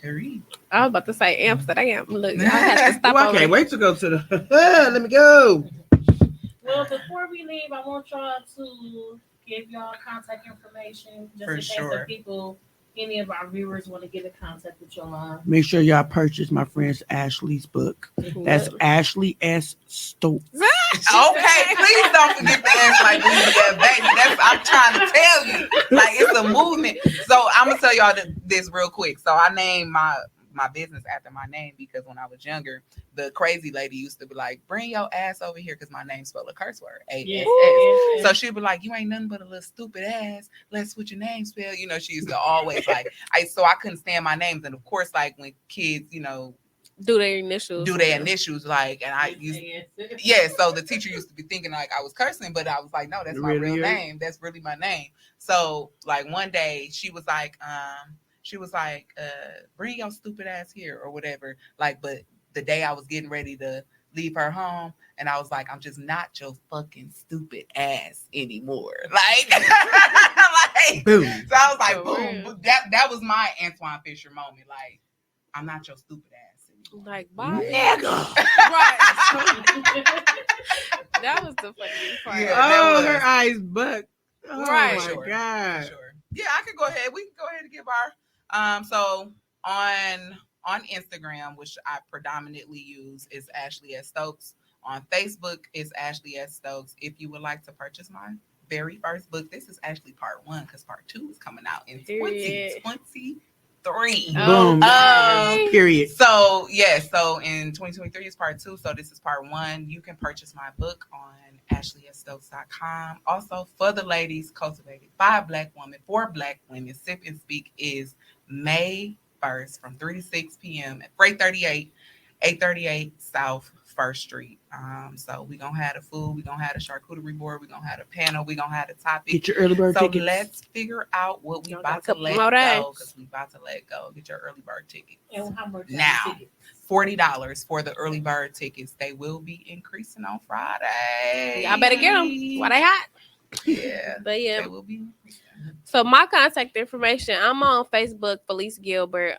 Paris. I was about to say Amsterdam. Look, I had to stop Well, I over can't there. wait to go to the. Let me go. Well, before we leave, I want y'all to give y'all contact information just For in case sure. the people, any of our viewers, want to get in contact with y'all. Make sure y'all purchase my friend Ashley's book. That's Ashley S. Stokes. Okay, please don't forget to ask like we that baby. That's I'm trying to tell you. Like it's a movement. So I'm gonna tell y'all this real quick. So I named my business after my name because when I was younger, the crazy lady used to be like, "Bring your ass over here," because my name spelled a curse word. Yes. ASS. So she'd be like, "You ain't nothing but a little stupid ass. Let's switch your name spell." You know, she used to always like so I couldn't stand my names. And of course, like when kids, you know, do their initials. Like, and I used so the teacher used to be thinking like I was cursing, but I was like, no, that's my Really real is? name. That's really my name. So like one day she was like, bring your stupid ass here or whatever. Like, but the day I was getting ready to leave her home, and I was like, I'm just not your fucking stupid ass anymore. Like, like Boom. so I was like, For boom. real. That was my Antoine Fisher moment. Like, I'm not your stupid ass anymore. Like Bobby. Nigga. Right. That was the funniest part. Yeah. that Oh, was- her eyes buck. Oh Right. my Sure. god. Sure. Yeah, I could go ahead. We can go ahead and give our so on Instagram, which I predominantly use, is Ashley S. Stokes. On Facebook is Ashley S. Stokes. If you would like to purchase my very first book, this is actually part 1 because part 2 is coming out in Period. 2023. Boom. Okay. Period. So so in 2023 is part 2. So this is part 1. You can purchase my book on AshleySStokes.com. Also, for the ladies, cultivated by a Black woman for Black women, Sip and Speak is May 1st from 3 to 6 p.m. at 838 South 1st Street. So we're gonna have the food, we're gonna have the charcuterie board, we're gonna have the panel, we're gonna have the topic. Get your early bird So tickets. let's figure out what we Y'all about got a to couple let more days. go, because we about to let go. Get your early bird tickets. And how much Now. $40 for the early bird tickets. They will be increasing on Friday. Y'all better get them while they hot. Yeah, But yeah, they will be increasing. So my contact information, I'm on Facebook, Felice Gilbert.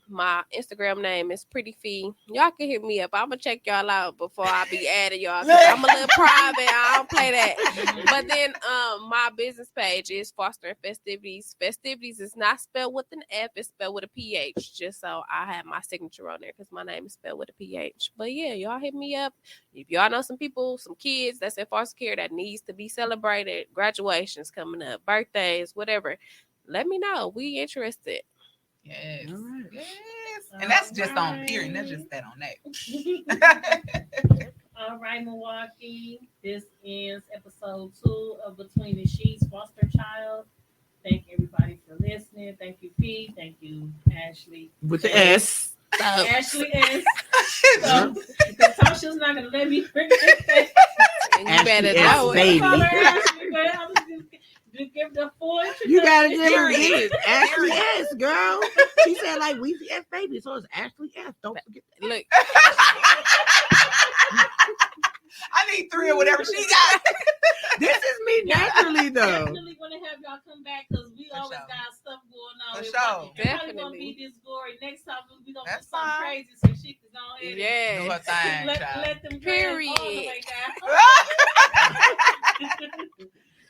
My Instagram name is Pretty Fee. Y'all can hit me up. I'm gonna check y'all out before I be adding y'all. 'Cause I'm a little private. I don't play that. But then my business page is Fostering Festivities. Festivities is not spelled with an F, it's spelled with a PH. Just so I have my signature on there because my name is spelled with a PH. But yeah, y'all hit me up. If y'all know some people, some kids that's in foster care that needs to be celebrated, graduations coming up, birthdays, whatever, let me know. We interested. Yes. All right. Yes. And that's just on period. That's just that on that. All right, Milwaukee. This is episode 2 of Between the Sheets, Foster Child. Thank everybody for listening. Thank you, P. Thank you, Ashley. With the S. Ashley S. So, because Tasha's not going to let me forget that. And you better Ashley know S. it. Baby. Ashley, but I'm just give the full You gotta give her Period. this. Ashley S, girl. She said like Weezy F baby, so it's Ashley S. Don't forget that. Look, I need 3 or whatever she got. This is me naturally though. Definitely want to have y'all come back because we For always sure. got stuff going on. For It sure. probably gonna Definitely. be this gory. Next time we gonna That's do something fine. crazy so she can go ahead and Do yeah. her thing, child. let them Period. all the way down.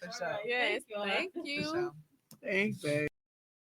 For All sure. right, Yes, thank y'all. thank For you. sure. Thanks, babe.